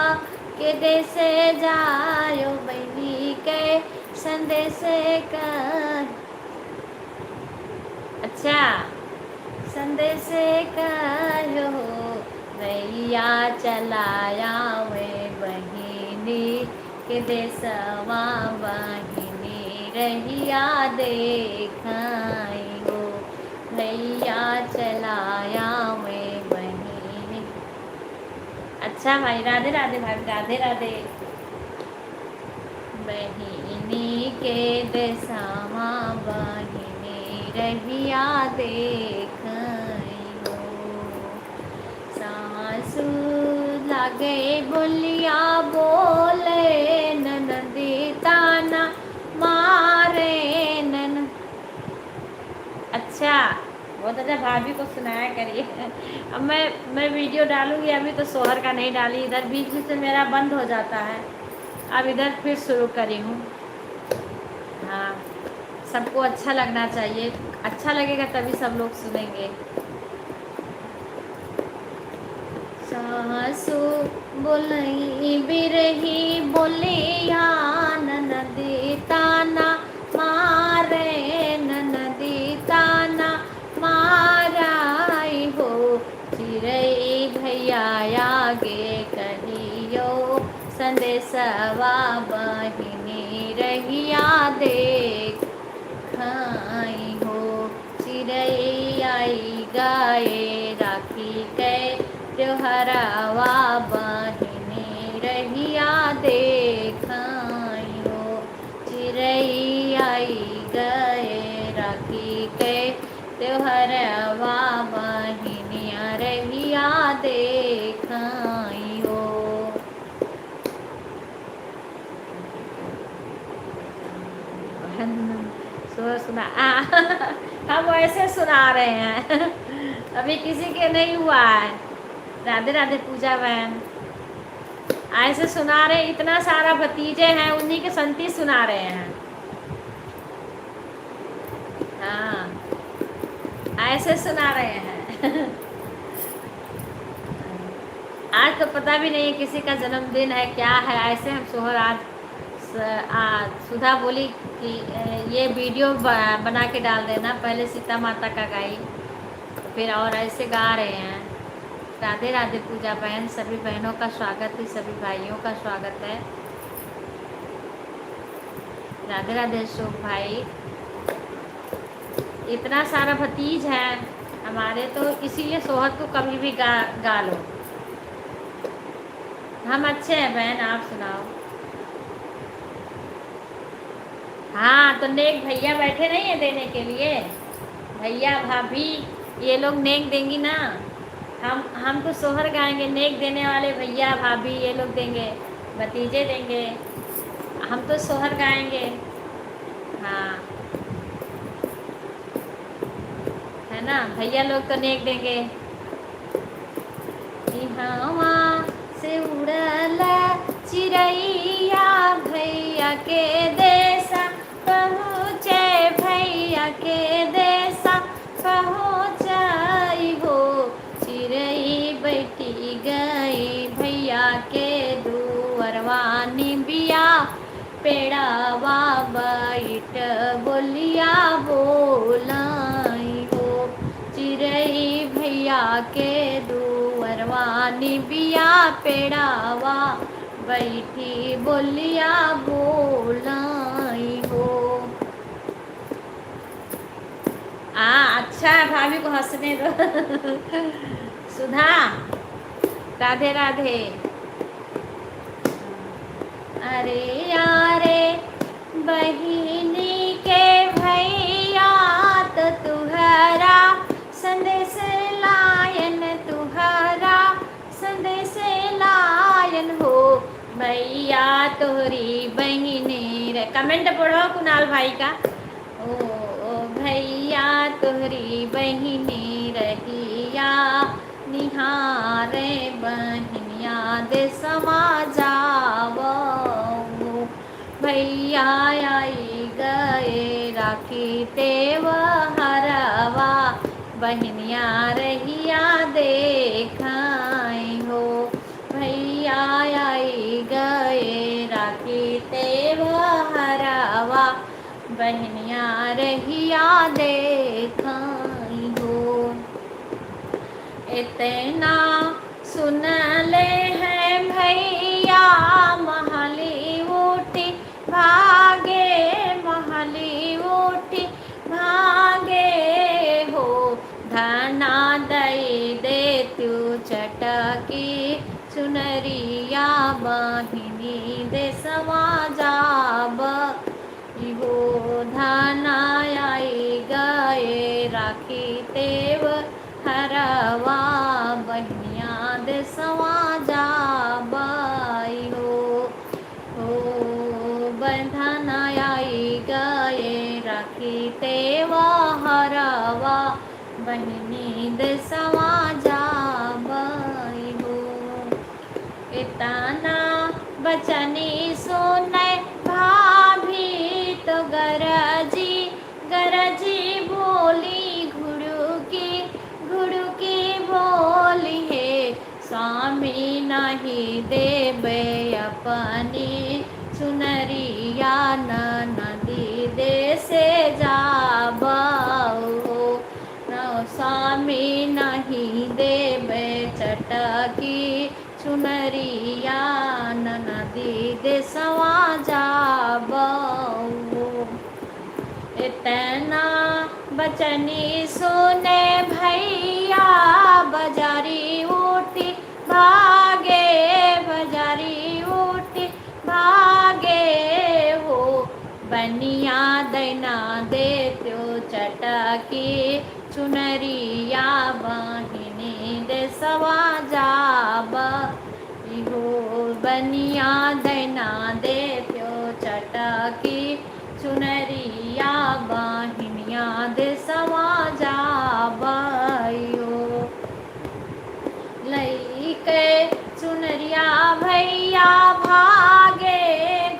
S1: के देसे जायो बहनी के संदेश कर। अच्छा संदेश करो भैया चलाया वे बहिनी के देसवा बहिनी रहिया देखाई हो भैया चलाया वे बहिनी। अच्छा भाई राधे राधे भाई राधे राधे। बहिनी के देसवा बहिनी रहिया देखाई हो। सासू लागे बोलिया बोले ननदी ताना मारे नन। अच्छा बहुत अच्छा भाभी को सुनाया करिए। अब मैं वीडियो डालूंगी, अभी तो सोहर का नहीं डाली, इधर बीच बीच से मेरा बंद हो जाता है, अब इधर फिर शुरू करी हूँ। हाँ सबको अच्छा लगना चाहिए, अच्छा लगेगा तभी सब लोग सुनेंगे। सासू बोलई बिरही बोलिया ननदी ताना मारे ननदी ताना माराई हो। चिरई भैया आगे कहियो संदेशवा बहिनी रहिया देख खाई हो। चिरई आई गाए राखी के त्योहरवा बहिनी रहिया देखाई हो। चिरई आई गए राखी के त्योहरवा बहिनिया रहिया देखाई हो। सुना हम ऐसे सुना रहे हैं अभी किसी के नहीं हुआ है। राधे राधे पूजा बहन, ऐसे सुना रहे, इतना सारा भतीजे हैं उन्हीं के संती सुना रहे हैं। हाँ ऐसे सुना रहे हैं आज तो पता भी नहीं किसी का जन्मदिन है क्या है, ऐसे हम सोहर आज सुधा बोली कि ये वीडियो बना के डाल देना, पहले सीता माता का गाई फिर और ऐसे गा रहे हैं। राधे राधे पूजा बहन, सभी बहनों का स्वागत है, सभी भाइयों का स्वागत है। राधे राधे अशोक भाई, इतना सारा भतीज है हमारे, तो इसीलिए सोहर को कभी भी गा लो। हम अच्छे हैं बहन, आप सुनाओ। हाँ तो नेक भैया बैठे नहीं है देने के लिए, भैया भाभी ये लोग नेक देंगी ना। हम तो सोहर गाएंगे, नेक देने वाले भैया भाभी ये लोग देंगे, भतीजे देंगे, हम तो सोहर गाएंगे। हाँ है ना, भैया लोग तो नेक देंगे। हवा से उड़ल चिड़ैया भैया के देसा पहुँचे, भैया के देसा पहुँचाई हो। चिड़ै बैठी गई भैया के दुअरवा निबिया पेड़ावा बैठ बोलिया बोलाई हो। चिड़ै भैया के दुअरवा निबिया पेड़ावा बैठी बोलिया बोलाई हो। अच्छा भाभी को हंसने दो सुधा राधे राधे। अरे यारे बहिनी के भैया तो तुहरा संदेश लायन, तुहरा संदेश लायन हो। भैया तोहरी बहिनी है। कमेंट पढ़ो कुणाल भाई का। ओ भैया तोहरी बहिनी रहिया निहारे बहनिया दे समाजावो। भैया आई गए राखी त्योहारवा बहनिया रहिया देखाई हो। भैया आई गए राखी त्योहारवा बहनिया रहिया देखाई हो। इतना सुन ले हैं भैया महली उठी भागे महली उठी भागे हो। धना दई दे तू चटकी चुनरिया बहिनी दे समाजाब हो। धना आई गए राखी तेव हरवा बहनिया दे समाजाब हो। बंधना आई गए राखी तेवा हरवा बहनी दे समाजाब हो। इतना बचनी सुने भाभी तो गरजी गरजी बोली घुड़ुकी बोली है। स्वामी नहीं देवे अपनी सुनरिया नदी दे से जाबो। स्वामी नहीं देवे चटकी चुनरिया नदी दे समाजाबो। इतना बचनी सुने भैया बजारी उठी भागे बजारी उठी भागे हो। बनिया दैना दे त्यो चटकी चुनरिया बहिनी दे समाजाब हो। बनिया दैना दे त्यो चटकी चुनरिया बहिनिया दे समाजाब हो। लई के चुनरिया भैया भागे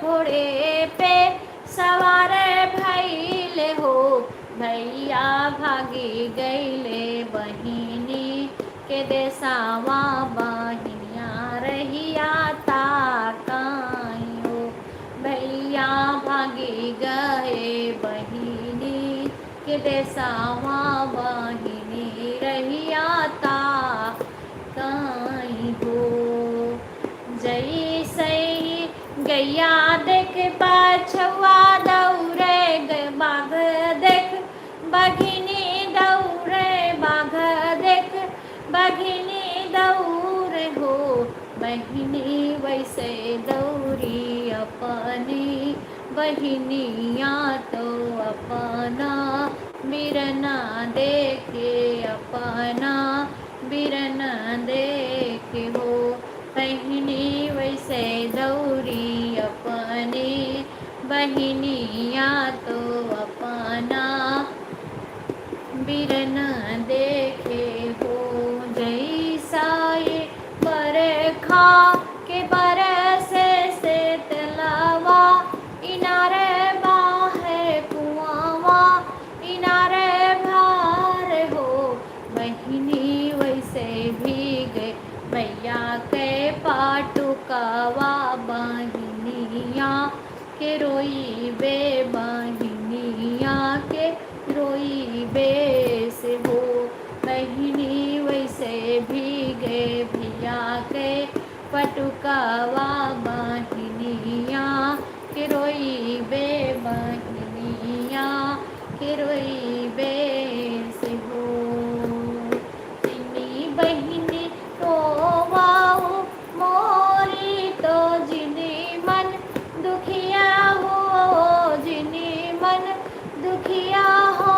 S1: घोड़े पे सवार भैले हो। भैया भागी गईले बहिनी के देसावा बहिनिया रहिया ताकाई हो। भैया भागी गए बहिनी के देसावा बहिनी रहिया ताकाई हो। जैसे गैया देख पछुआ दौड़े बाघ देख बघिनी दौड़े बाघ देख बघिनी दौड़े हो। बहिनी वैसे दौड़ी अपनी बहिनिया तो अपना बिरना देखे अपना बिरना देखे हो। बहिनी वैसे दौड़ी अपनी बहिनिया तो अपना बिरना देखे हो। जैसा ये बरखा के बरसे से तलावा इनारे बाहे कुआवा इनारे भार हो। बहिनी वैसे भीगे भैया के पाटुकावा बहिनिया के रोई बे बहिनिया के रोई बे से हो। बहिनी वैसे भीगे भैया के पटुकावा बहिनिया के रोई बे बहिनिया के रोई बे से हो। तिनी बहिनी रोवाओ मोरी तो जिनी मन दुखिया हो जिनी मन दुखिया हो।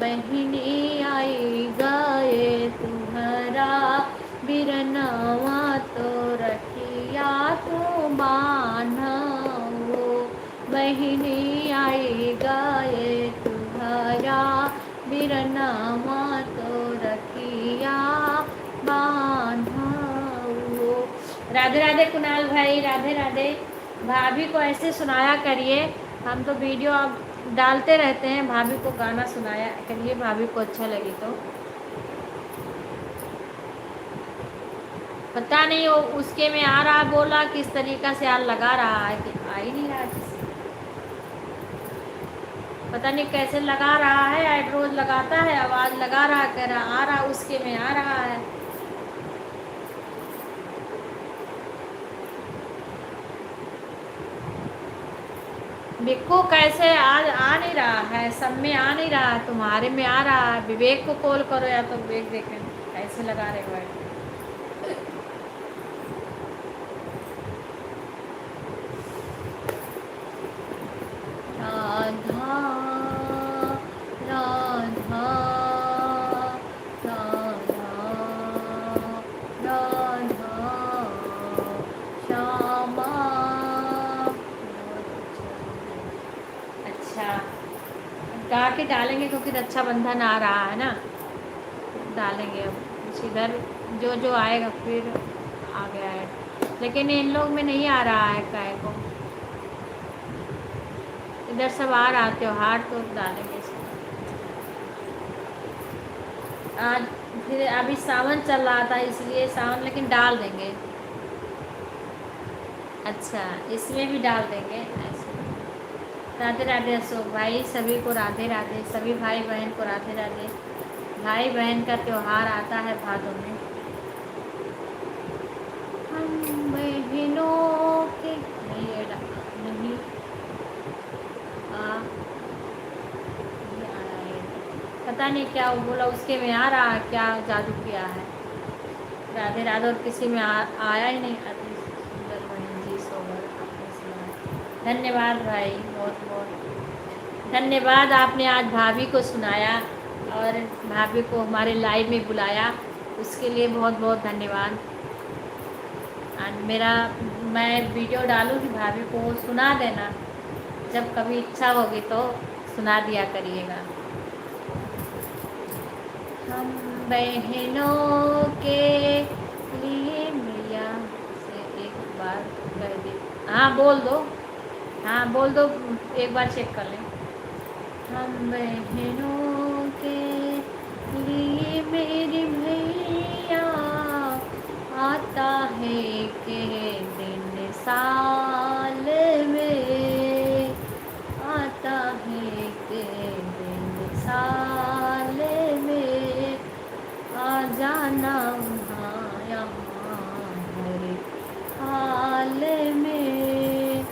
S1: बहिनी आई गए तुम्हारा बिरनवा तो रखिया तू बान्हो। बहिनी आएगा ये तुम्हारा बिरना माँ तो रखिया बांधा वो। राधे राधे कुणाल भाई, राधे राधे। भाभी को ऐसे सुनाया करिए, हम तो वीडियो अब डालते रहते हैं, भाभी को गाना सुनाया करिए, भाभी को अच्छा लगे तो। पता नहीं वो उसके में आ रहा, बोला किस तरीका से यार लगा रहा है कि आ ही नहीं रहा किसी। पता नहीं कैसे लगा रहा है, ऐड रोज लगाता है, आवाज़ लगा रहा, कह रहा आ रहा, उसके में आ रहा है। बिक्कू कैसे आज आ नहीं रहा है, सब में आ नहीं रहा है, तुम्हारे में आ रहा है। विवेक को कॉल करो या तो विवेक देखें कैसे लगा रहे हो ऐड। राधा राधा राधा राधा श्यामा। अच्छा गा के डालेंगे क्योंकि रक्षाबंधन आ रहा है ना, डालेंगे अब इधर जो जो आएगा फिर आ गया है, लेकिन इन लोग में नहीं आ रहा है काय को, इधर सब आ रहा त्योहार तो डालेंगे इसमें। आज फिर अभी सावन चल रहा था इसलिए सावन, लेकिन डाल देंगे। अच्छा इसमें भी डाल देंगे ऐसे। राधे राधे अशोक भाई, सभी को राधे राधे, सभी भाई बहन को राधे राधे। भाई बहन का त्योहार आता है भादों में। हम बहनों के नहीं ये आ रहा है, पता नहीं क्या वो बोला उसके में आ रहा है, क्या जादू किया है। राधे राधे और किसी में आया ही नहीं। अति सुंदर बहन जी सोबर आपने सुनाया, धन्यवाद भाई, बहुत बहुत धन्यवाद। आपने आज भाभी को सुनाया और भाभी को हमारे लाइव में बुलाया, उसके लिए बहुत बहुत धन्यवाद। और मैं वीडियो डालूँगी, भाभी को सुना देना, जब कभी इच्छा होगी तो सुना दिया करिएगा। हम बहनों के लिए मैया से एक बार कर दे। हाँ बोल दो, हाँ बोल दो, एक बार चेक कर लें। हम बहनों के लिए मेरी भैया आता है के दिन साल में, आता है के दिन साल में, आ जाना वहाँ यहाँ हर हाल में।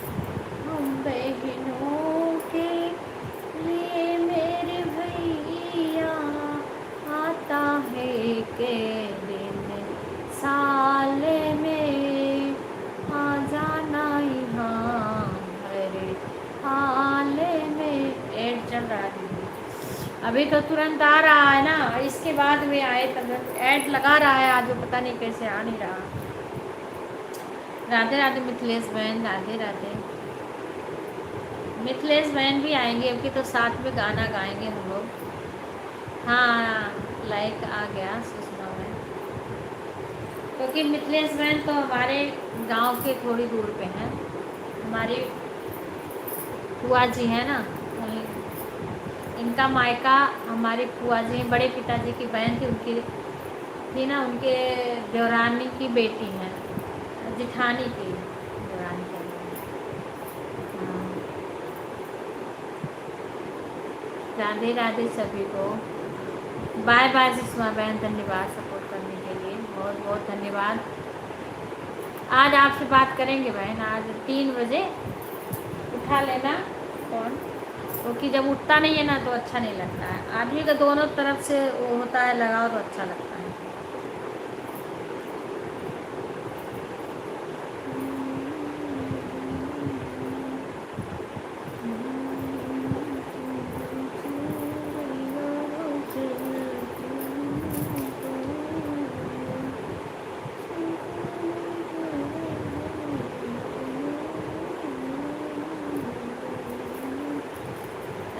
S1: हम बहनों के लिए मेरे भैया आता है के दिन साल में, आ जाना यहाँ हर हाल में। ऐड चल रहा है अभी तो तुरंत आ रहा है ना, इसके बाद में आए तब ऐड लगा रहा है आज, वो पता नहीं कैसे आ नहीं रहा। राधे राधे मिथिलेश बहन, राधे राधे। मिथिलेश बहन भी आएंगे अब की तो साथ में गाना गाएंगे हम लोग। हाँ लाइक आ गया सुषमा बहन, क्योंकि मिथिलेश बहन तो हमारे गांव के थोड़ी दूर पे हैं, हमारी फुआ जी है ना वहीं, इनका मायका हमारी फुआ जी बड़े पिताजी की बहन थी, उनकी थी ना, उनके देवरानी की बेटी है, जिठानी की देवरानी की। हाँ। राधे राधे सभी को, बाय बाय सुषमा बहन, धन्यवाद सपोर्ट करने के लिए, बहुत बहुत धन्यवाद। आज आपसे बात करेंगे बहन, आज 3 बजे उठा लेना फ़ोन, क्योंकि जब उठता नहीं है ना तो अच्छा नहीं लगता है, आदमी का दोनों तरफ से वो होता है लगाव तो अच्छा लगता है।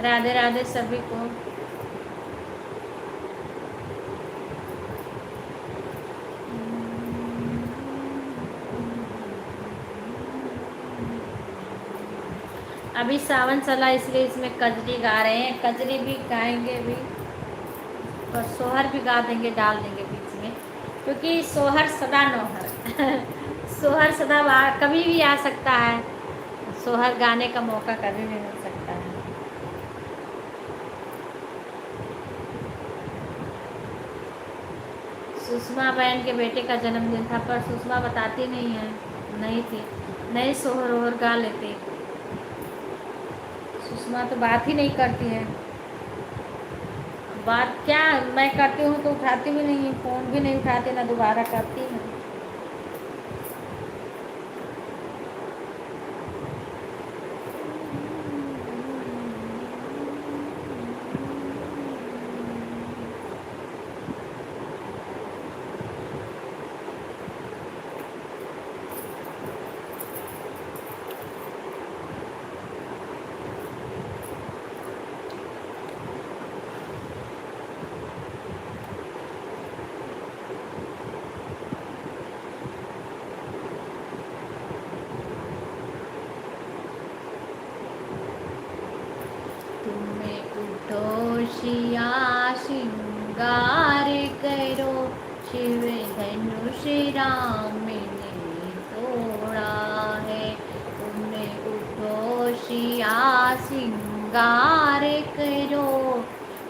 S1: राधे राधे सभी को। अभी सावन चला इसलिए इसमें कजरी गा रहे हैं, कजरी भी गाएंगे अभी और सोहर भी गा देंगे, डाल देंगे बीच में, क्योंकि सोहर सदा नौहर सोहर सदा कभी भी आ सकता है, सोहर गाने का मौका कभी भी मिल सकता है। सुषमा बहन के बेटे का जन्मदिन था पर सुषमा बताती नहीं है, नहीं थी, नहीं सोहर ओहर गा लेती। सुषमा तो बात ही नहीं करती है, बात क्या मैं करती हूँ तो उठाती भी नहीं, फ़ोन भी नहीं उठाती, ना दोबारा करती है। शिया श्रृंगार करो, शिव धनुष राम ने तोड़ा है। तुमने उठो शिया श्रृंगार करो,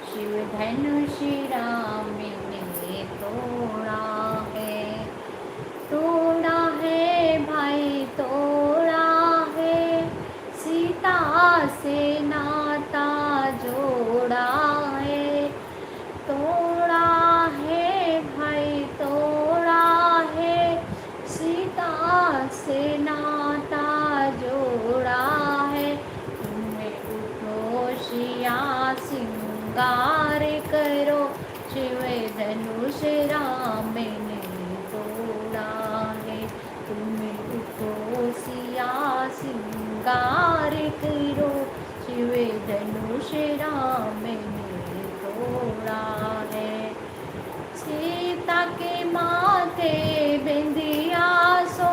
S1: शिव धनुष राम ने तोड़ा है। तोड़ा है भाई तोड़ा है, सीता से नाता जोड़ा है। तोड़ा है भाई तोड़ा है, सीता से नाता जोड़ा है। तुम्हें उठो शिया श्रृंगार करो, शिव धनुष राम ने तोड़ा है। तुम्हें उठो सिया श्रृंगार करो, शिव धनुष राम ने तोड़ा है। सीता के माथे बिंदिया सो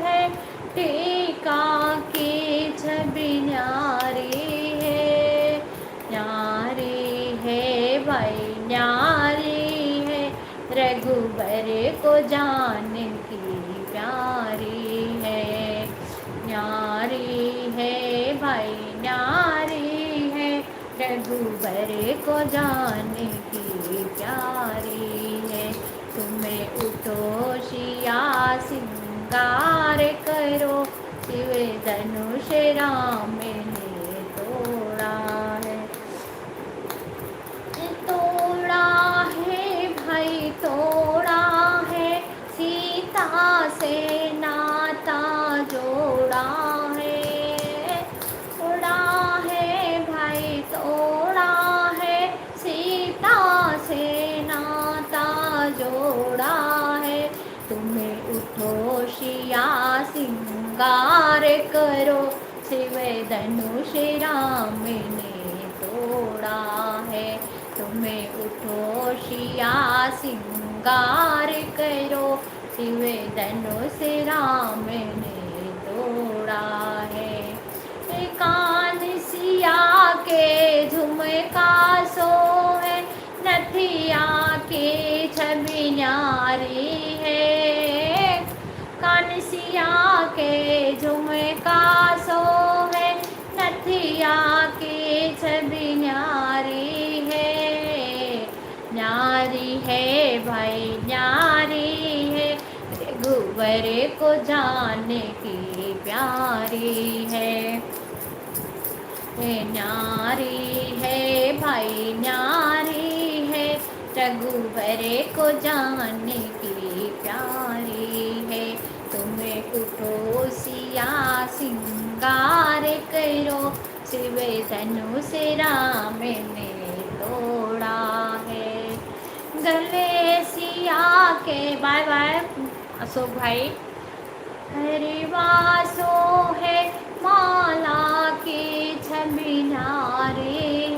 S1: है, टीका की छवि न्यारी है। न्यारी है भाई न्यारी है, रघुबर को जान की प्यारी है। न्यारी है भाई न्यारी है, रघुबर को जाने की प्यारी है। तुम्हें उठो शिया श्रृंगार करो, शिव धनुष राम ने तोड़ा है। तोड़ा है भाई तोड़ा है, सीता से नाता जोड़ा है। तोड़ा है भाई तोड़ा है, सीता से नाता जोड़ा है। तुम्हें उठो शिया श्रृंगार करो, शिव धनुष राम ने तोड़ा है। तुम्हें उठो शिया श्रृंगार करो, शिव धनुष राम ने तोड़ा है। कान सिया के झुमका सो है, नथिया के छवि न्यारी है। कान सिया के झुमका सो है, नथिया के छवि न्यारी है। न्यारी है भाई न्यारी है, रघुबर को जाने की प्यारी है। न्यारी है भाई न्यारी है, रघुबर को जाने की प्यारी है। तुम्हें उठो सिया श्रृंगार करो, शिव धनुष राम ने तोड़ा है। गले सिया के बाय बाय अशोक भाई। हरिवासो है माला की छवि नारी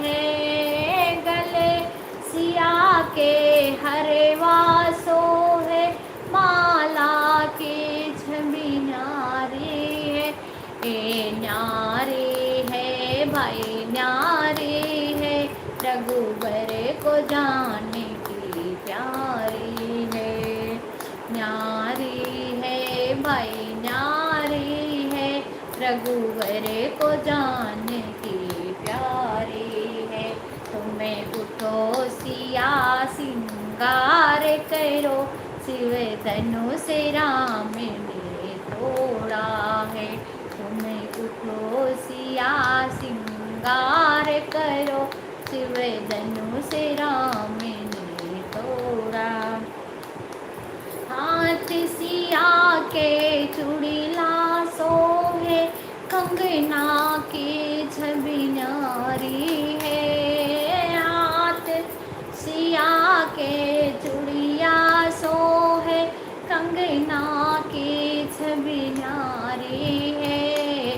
S1: न्यारे है भाई न्यारे है, रघुबर को जानने की प्यारी है। न्यारी है भाई न्यारी है, रघुवर को जानने की प्यारी है। तुम्हें उठो सिया सिंगार करो, शिव धनुष राम ने तोड़ा है। तुम्हें उठो सिया सिंगार करो, शिव धनुष राम ने तोड़ा। हाथ सिया के चूड़िला सोहे, कंगना की छवि न्यारी है। हाथ सिया के चूड़िया सोहे, कंगना की छवि न्यारी है।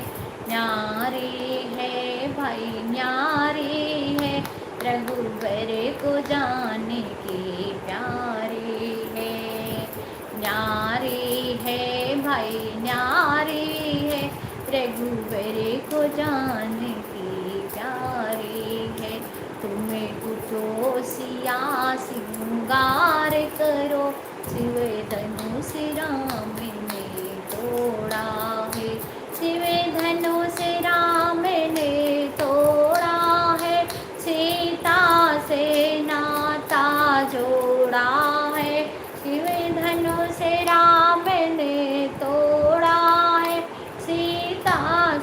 S1: न्यारी है भाई न्यारी है, रघुबर को जानने की प्यारी है। न्यारी है भाई न्यारी है, रघुबर को जानने की प्यारी है। तुम्हें उठो सिया सिंगार करो, शिव धनुष राम ने तोड़ा है। शिव धनुष राम ने तोड़ा है, सीता से नाता जोड़ा है। शिव धनुष राम ने तोड़ा है, सीता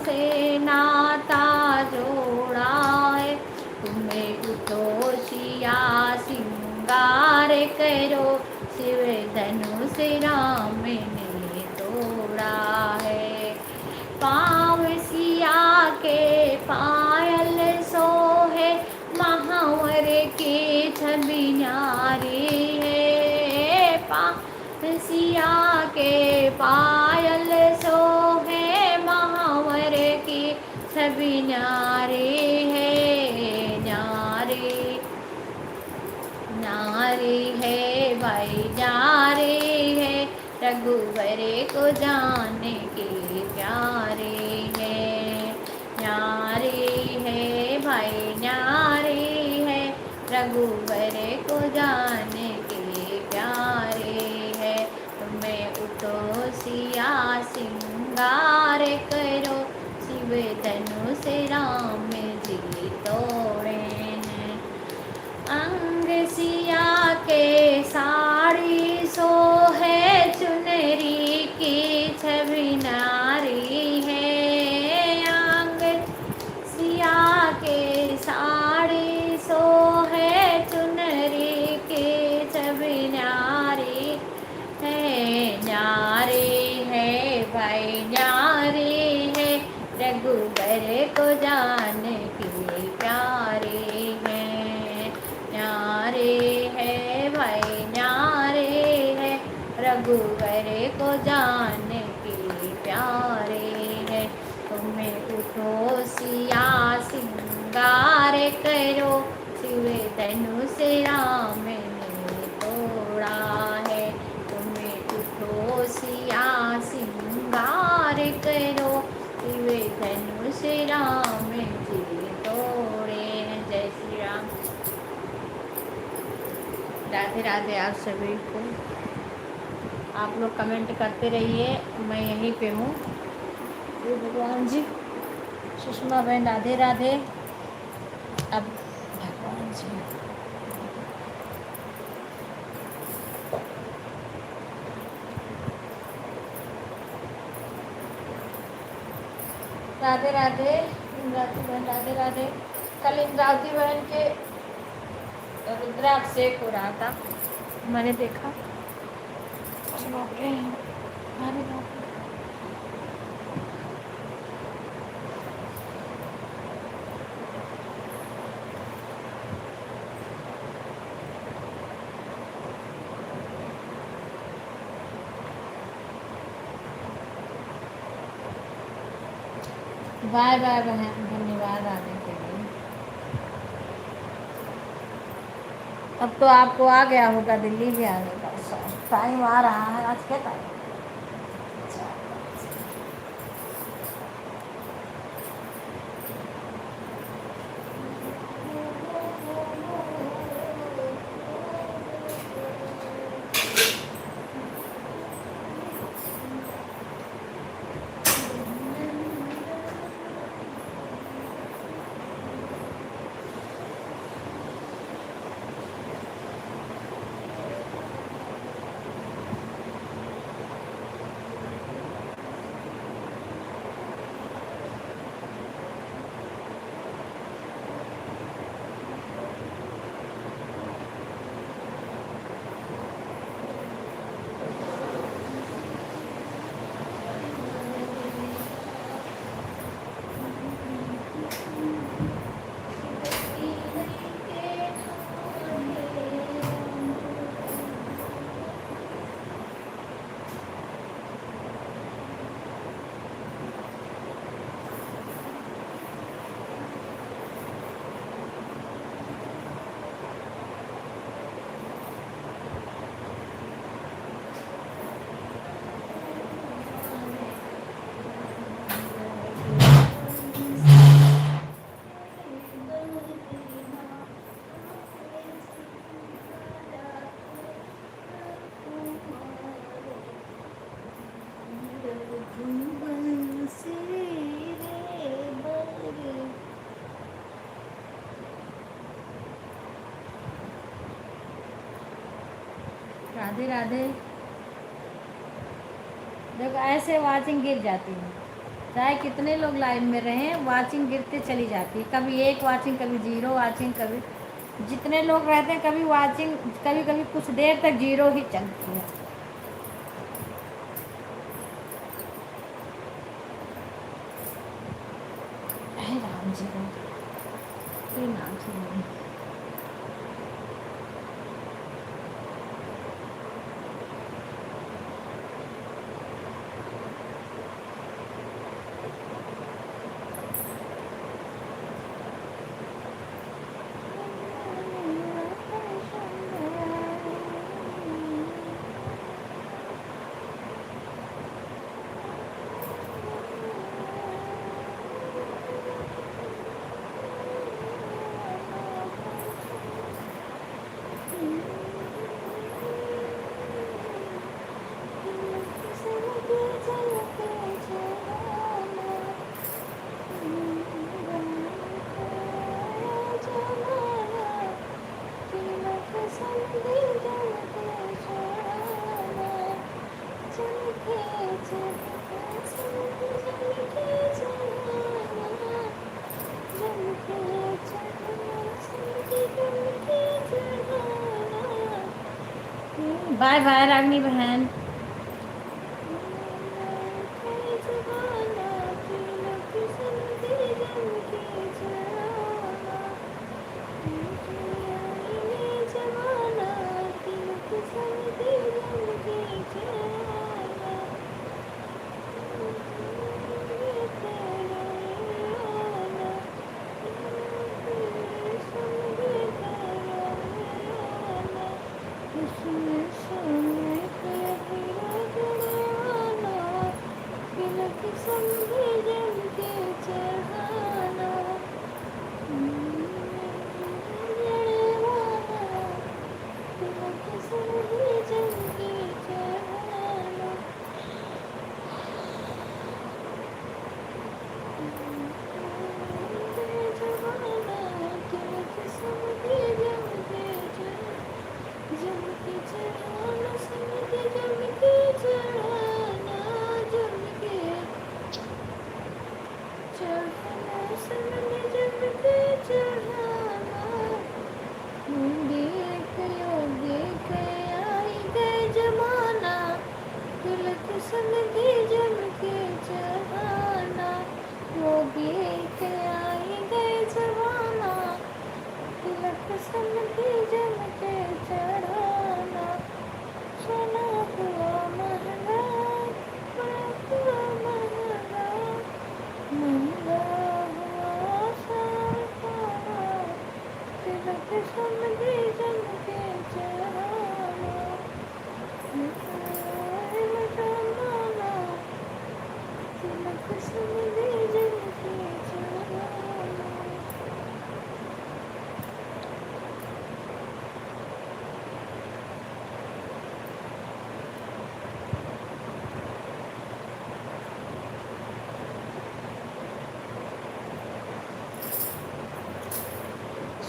S1: से नाता जोड़ा है। तुम्हें उठो सिया सिंगार करो, शिव धनुष राम ने तोड़ा है। पाँव सिया के पायल सोहे, महावर की छवि न्यारी है। सिया के पायल सोहे, महावर की छवि न्यारी है। न्यारी न्यारी है भाई न्यारी है, रघुवर को जानने की प्यारी है। न्यारी है भाई न्यारी है, रघुवर को जानने की प्यारी है। तुम्हें उठो सिया सिंगार करो, शिव धनुष राम जी तोड़े हैं। अंग सिया के साड़ी सोहे, चुनरी की छवि नारी है। अंग सिया के साड़ी सोहे, चुनरी की छवि नारी है। न्यारी है भाई न्यारी है, रघुबर को जानने की प्यारी है। न्यारी है भाई न्यारी है, रघुवर को जानने की प्यारी है। तुम्हें उठो सिया सिंगार करो, शिव धनुष राम ने तोड़ा है। तुम्हें उठो सिया सिंगार करो, शिव धनुष राम जी तोड़े हैं। जय श्री राम। राधे राधे आप सभी को। आप लोग कमेंट करते रहिए, मैं यहीं पे हूँ। ये भगवान जी, सुषमा बहन राधे राधे। अब भगवान जी राधे राधे। इंद्रावती बहन राधे राधे। कल इंद्रावती बहन के रुद्राभिषेक हो रहा था, मैंने देखा। बाप रे, अरे बाप रे। बाय बाय बहन, धन्यवाद आने के लिए। अब तो आपको आ गया होगा दिल्ली भी आने का टाइम आ रहा है। आज क्या टाइम? राधे राधे। देखो ऐसे वाचिंग गिर जाती है, चाहे कितने लोग लाइन में रहें वाचिंग गिरते चली जाती है। कभी एक वाचिंग, कभी जीरो वाचिंग, कभी जितने लोग रहते हैं कभी वाचिंग, कभी कभी कुछ देर तक जीरो ही चलती है। हे राम जी का कोई नाम से नहीं। बाय बाय रागनी बहन।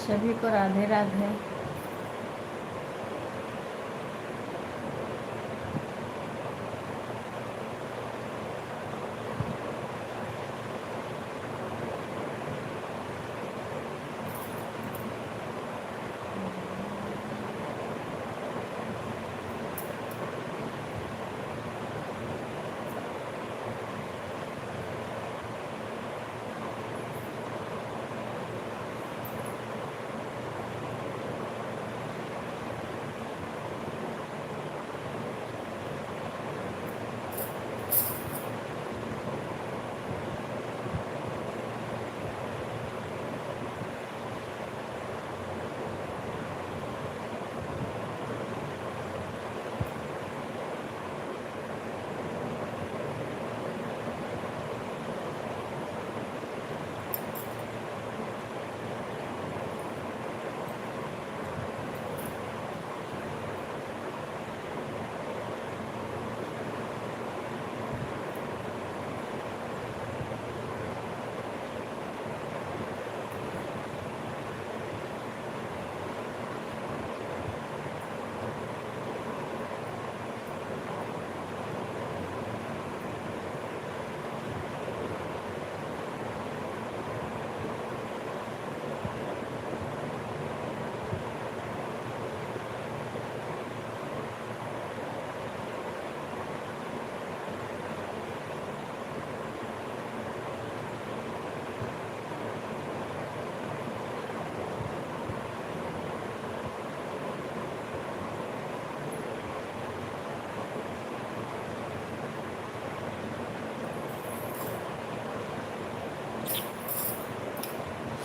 S1: सभी को राधे राधे।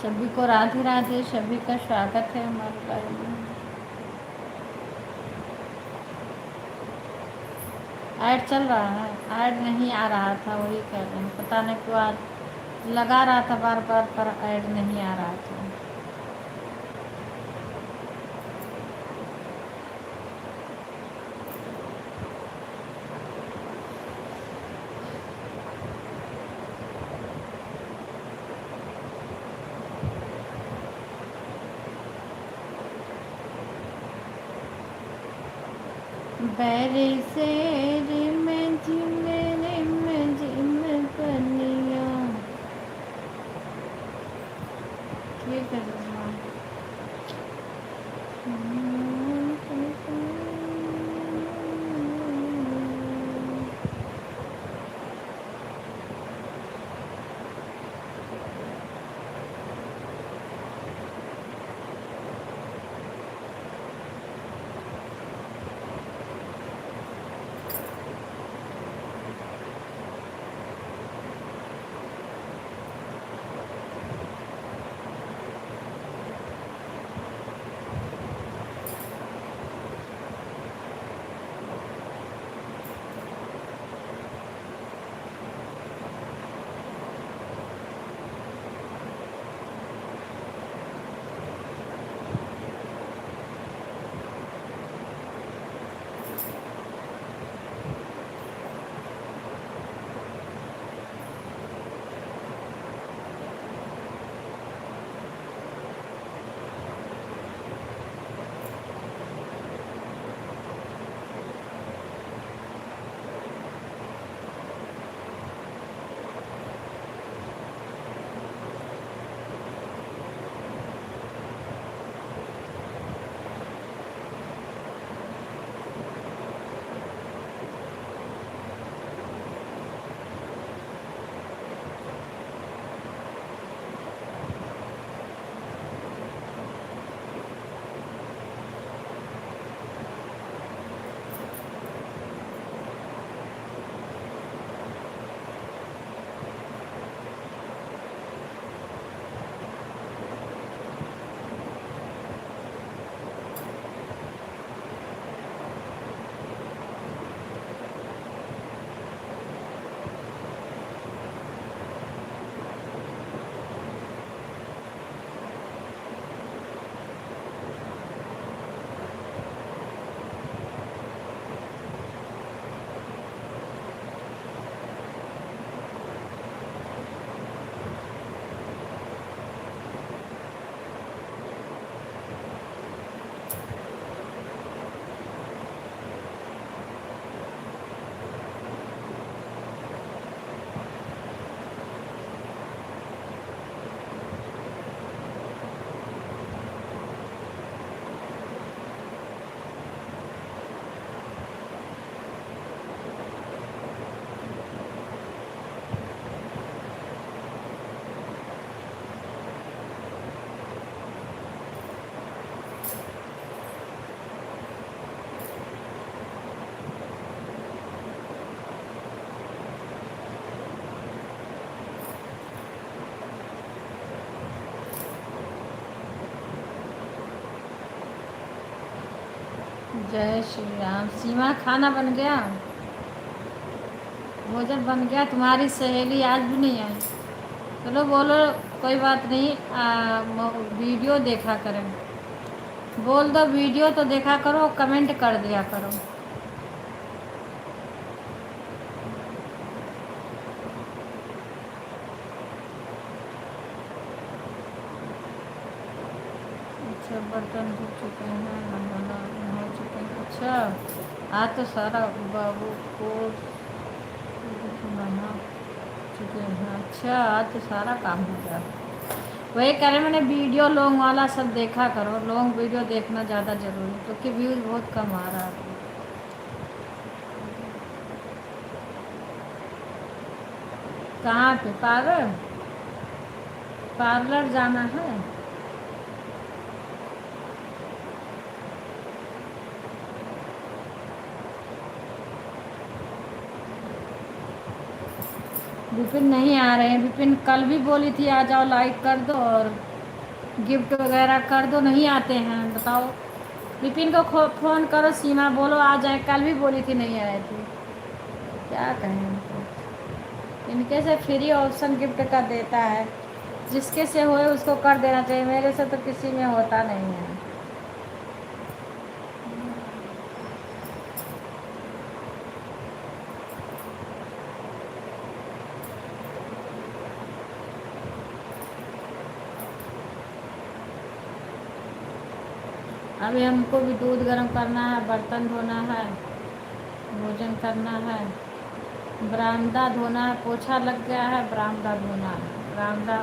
S1: सभी को राधे राधे, सभी का स्वागत है हमारे लाइव में। ऐड चल रहा है? ऐड नहीं आ रहा था, वही कह रहे हैं, पता नहीं क्यों आज लगा रहा था बार बार पर ऐड नहीं आ रहा था। बैरे से रिम झिम पनिया, ठीक है जमा। जय श्री राम। सीमा, खाना बन गया? भोजन बन गया? तुम्हारी सहेली आज भी नहीं आई? चलो बोलो, कोई बात नहीं, वीडियो देखा करें। बोल दो वीडियो तो देखा करो, कमेंट कर दिया करो। अच्छा, बर्तन धो चुके हैं, नहाना हो चुके हैं। अच्छा, आज तो सारा बाबू को नहा चुके हैं। अच्छा, आज तो सारा काम हो गया। वही कह रहे, मैंने वीडियो लॉन्ग वाला सब देखा करो, लॉन्ग वीडियो देखना ज़्यादा ज़रूरी है क्योंकि व्यूज़ बहुत कम आ रहा है। कहाँ पे? पार्लर? पार्लर जाना है? विपिन नहीं आ रहे हैं। विपिन कल भी बोली थी आ जाओ, लाइक कर दो, और गिफ्ट वगैरह कर दो, नहीं आते हैं, बताओ। विपिन को फ़ोन करो, सीमा बोलो आ जाए, कल भी बोली थी नहीं आए थे, क्या कहें उनको। इनके से फ्री ऑप्शन गिफ्ट का देता है, जिसके से होए उसको कर देना चाहिए, मेरे से तो किसी में होता नहीं है। अभी हमको भी दूध गर्म करना है, बर्तन धोना है, भोजन करना है, बरामदा धोना है, पोछा लग गया है, बरामदा धोना है। बरामदा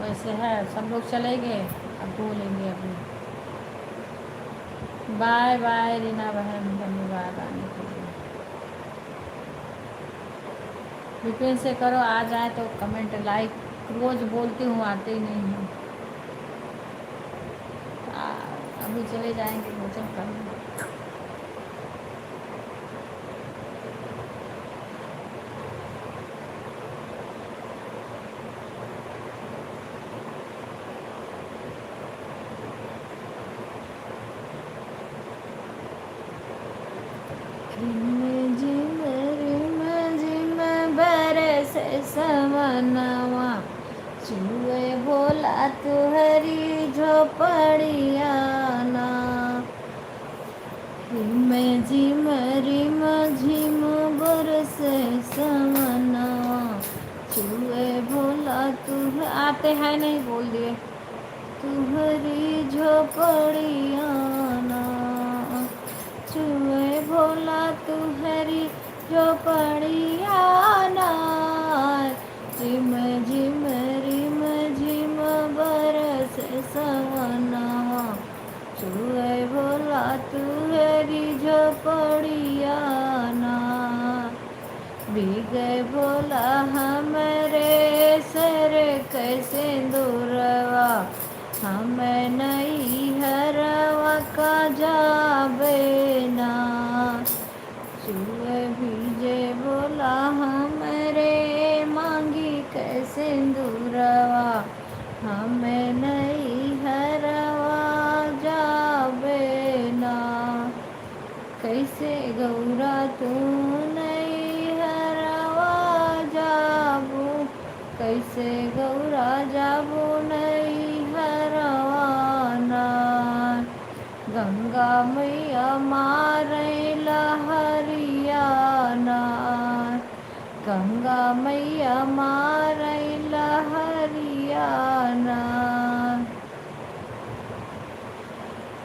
S1: वैसे है, सब लोग चले गए, अब धो लेंगे अभी। बाय बाय रीना बहन, धन्यवाद आने के लिए। विपिन से करो आ जाए तो कमेंट लाइक, रोज़ बोलती हूँ आते ही नहीं हूँ। अभी चले जाएंगे भोजन करने। रिम झिम बरसे समनवा, चूहे बोला तुहरी झोपड़िया ना। रिम झिम बरसे समनवा, चूहे बोला तुह, आते हैं नहीं बोल दिए, तुहरी झोपड़िया ना। चूहे बोला तुहरी झोपड़िया ना। रिम झिम बरस सवनवा, चूहे बोला तुहरी झोपड़िया ना। भीगे बोला हमरे सर कैसे दूरवा, हमें नहीं हरवा का जाबे ना। चूहे भीजे बोला हमरे मांगी कैसे दूरवा, हमें नहीं हरवा जाबे ना। कैसे गौरा तू नहीं हरवा जाबू, कैसे गौरा जाबू नहीं हरवाना। गंगा मैया मारे लहरियाना, गंगा मैया मारे लहरियाना।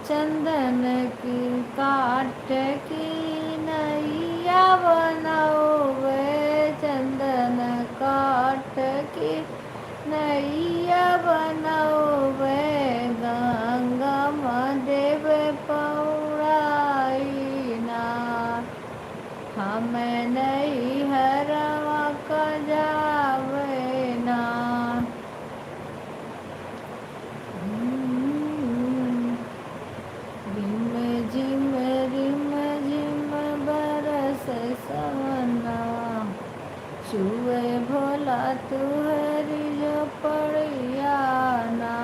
S1: चंदन की काट की नैया बनाओवे, चंदन काट की नैया बनाओवे। गंगा महादेव पौड़ाईना, हमें नहीं हरवा का जावे ना। रिम झिम बरस सवनवा, चूहे भोला तुहरी झोपड़िया ना।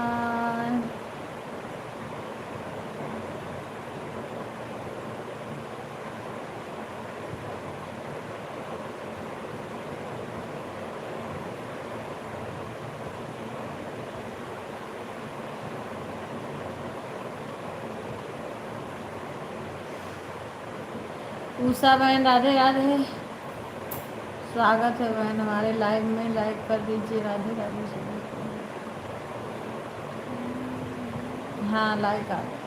S1: उषा बहन राधे राधे, स्वागत है बहन हमारे लाइव में, लाइक कर दीजिए। राधे राधे सभी को। हाँ लाइक आ गया।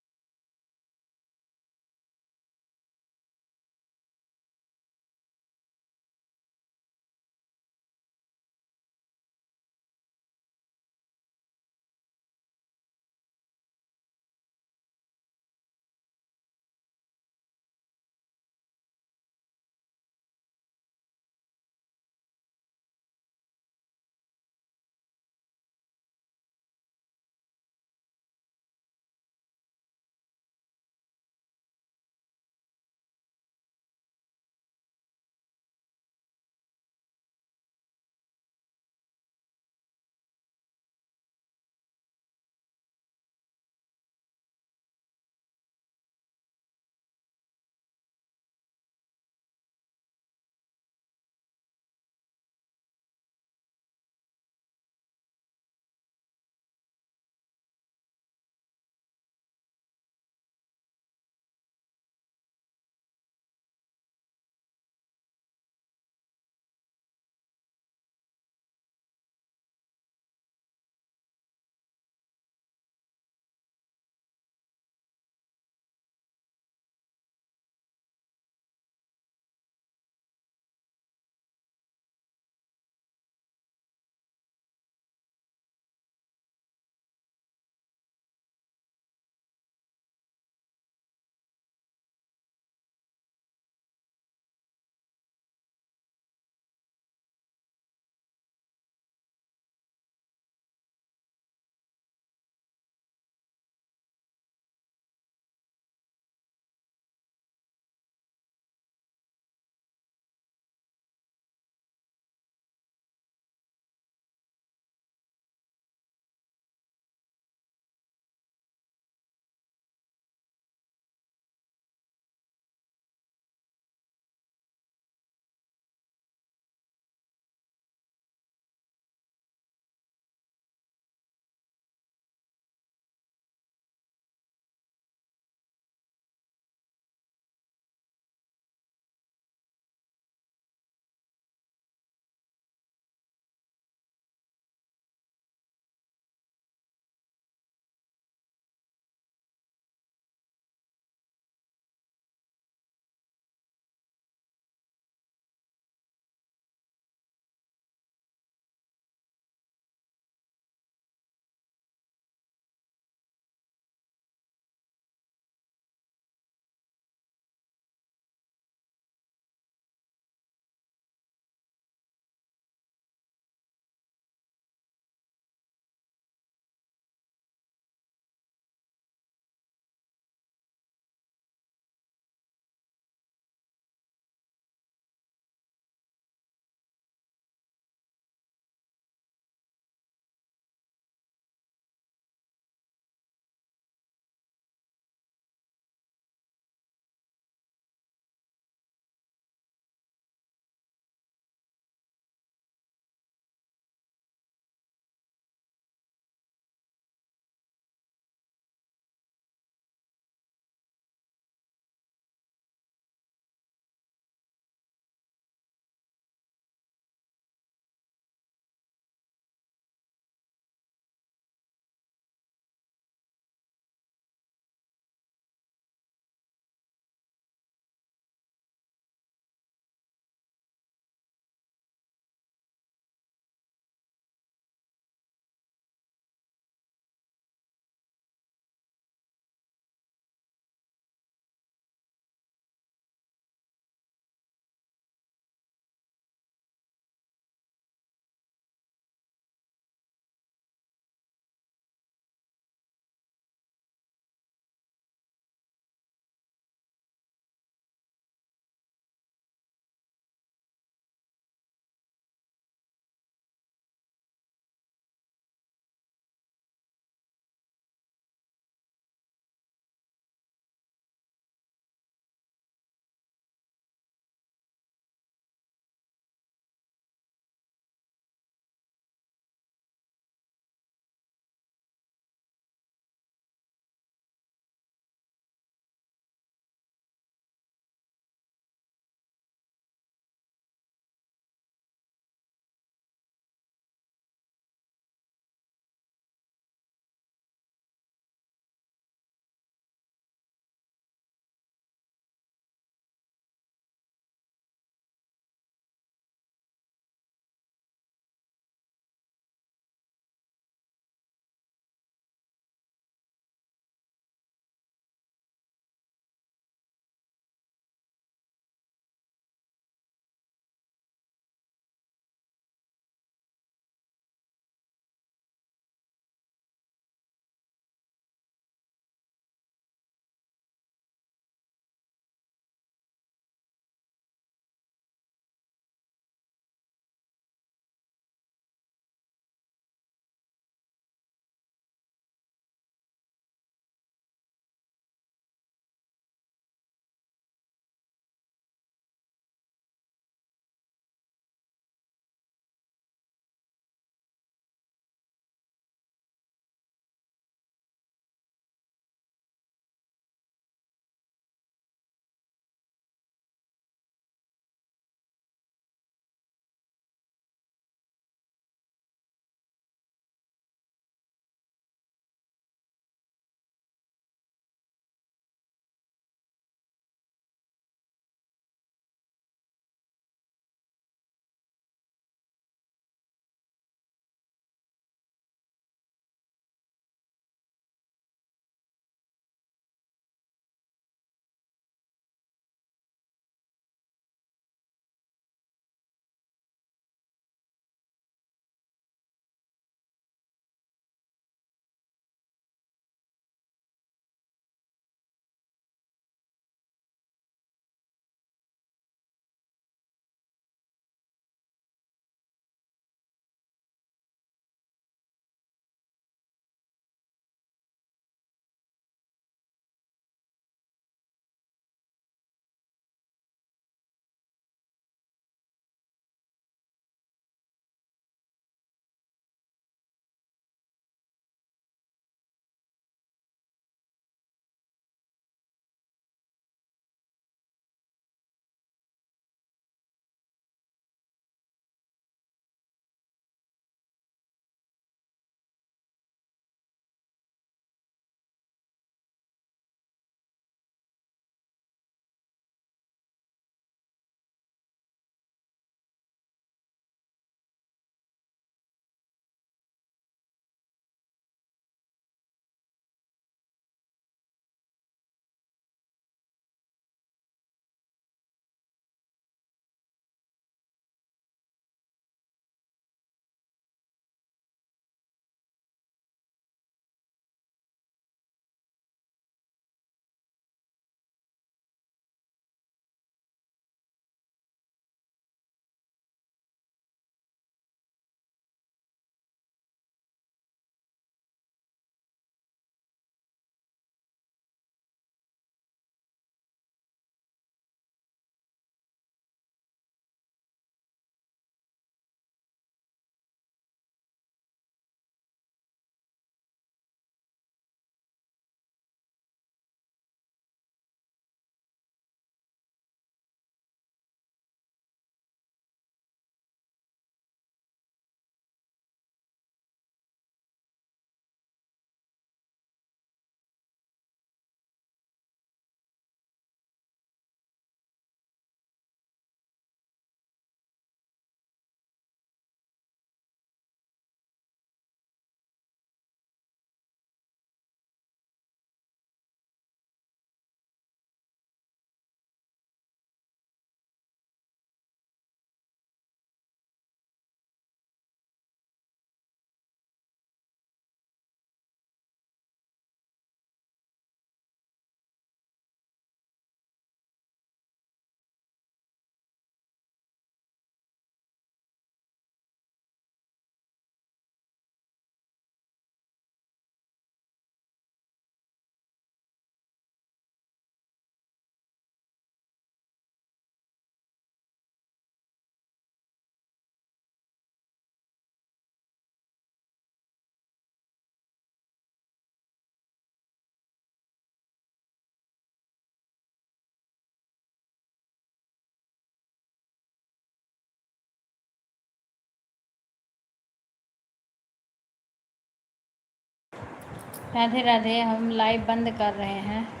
S1: राधे राधे। हम लाइव बंद कर रहे हैं।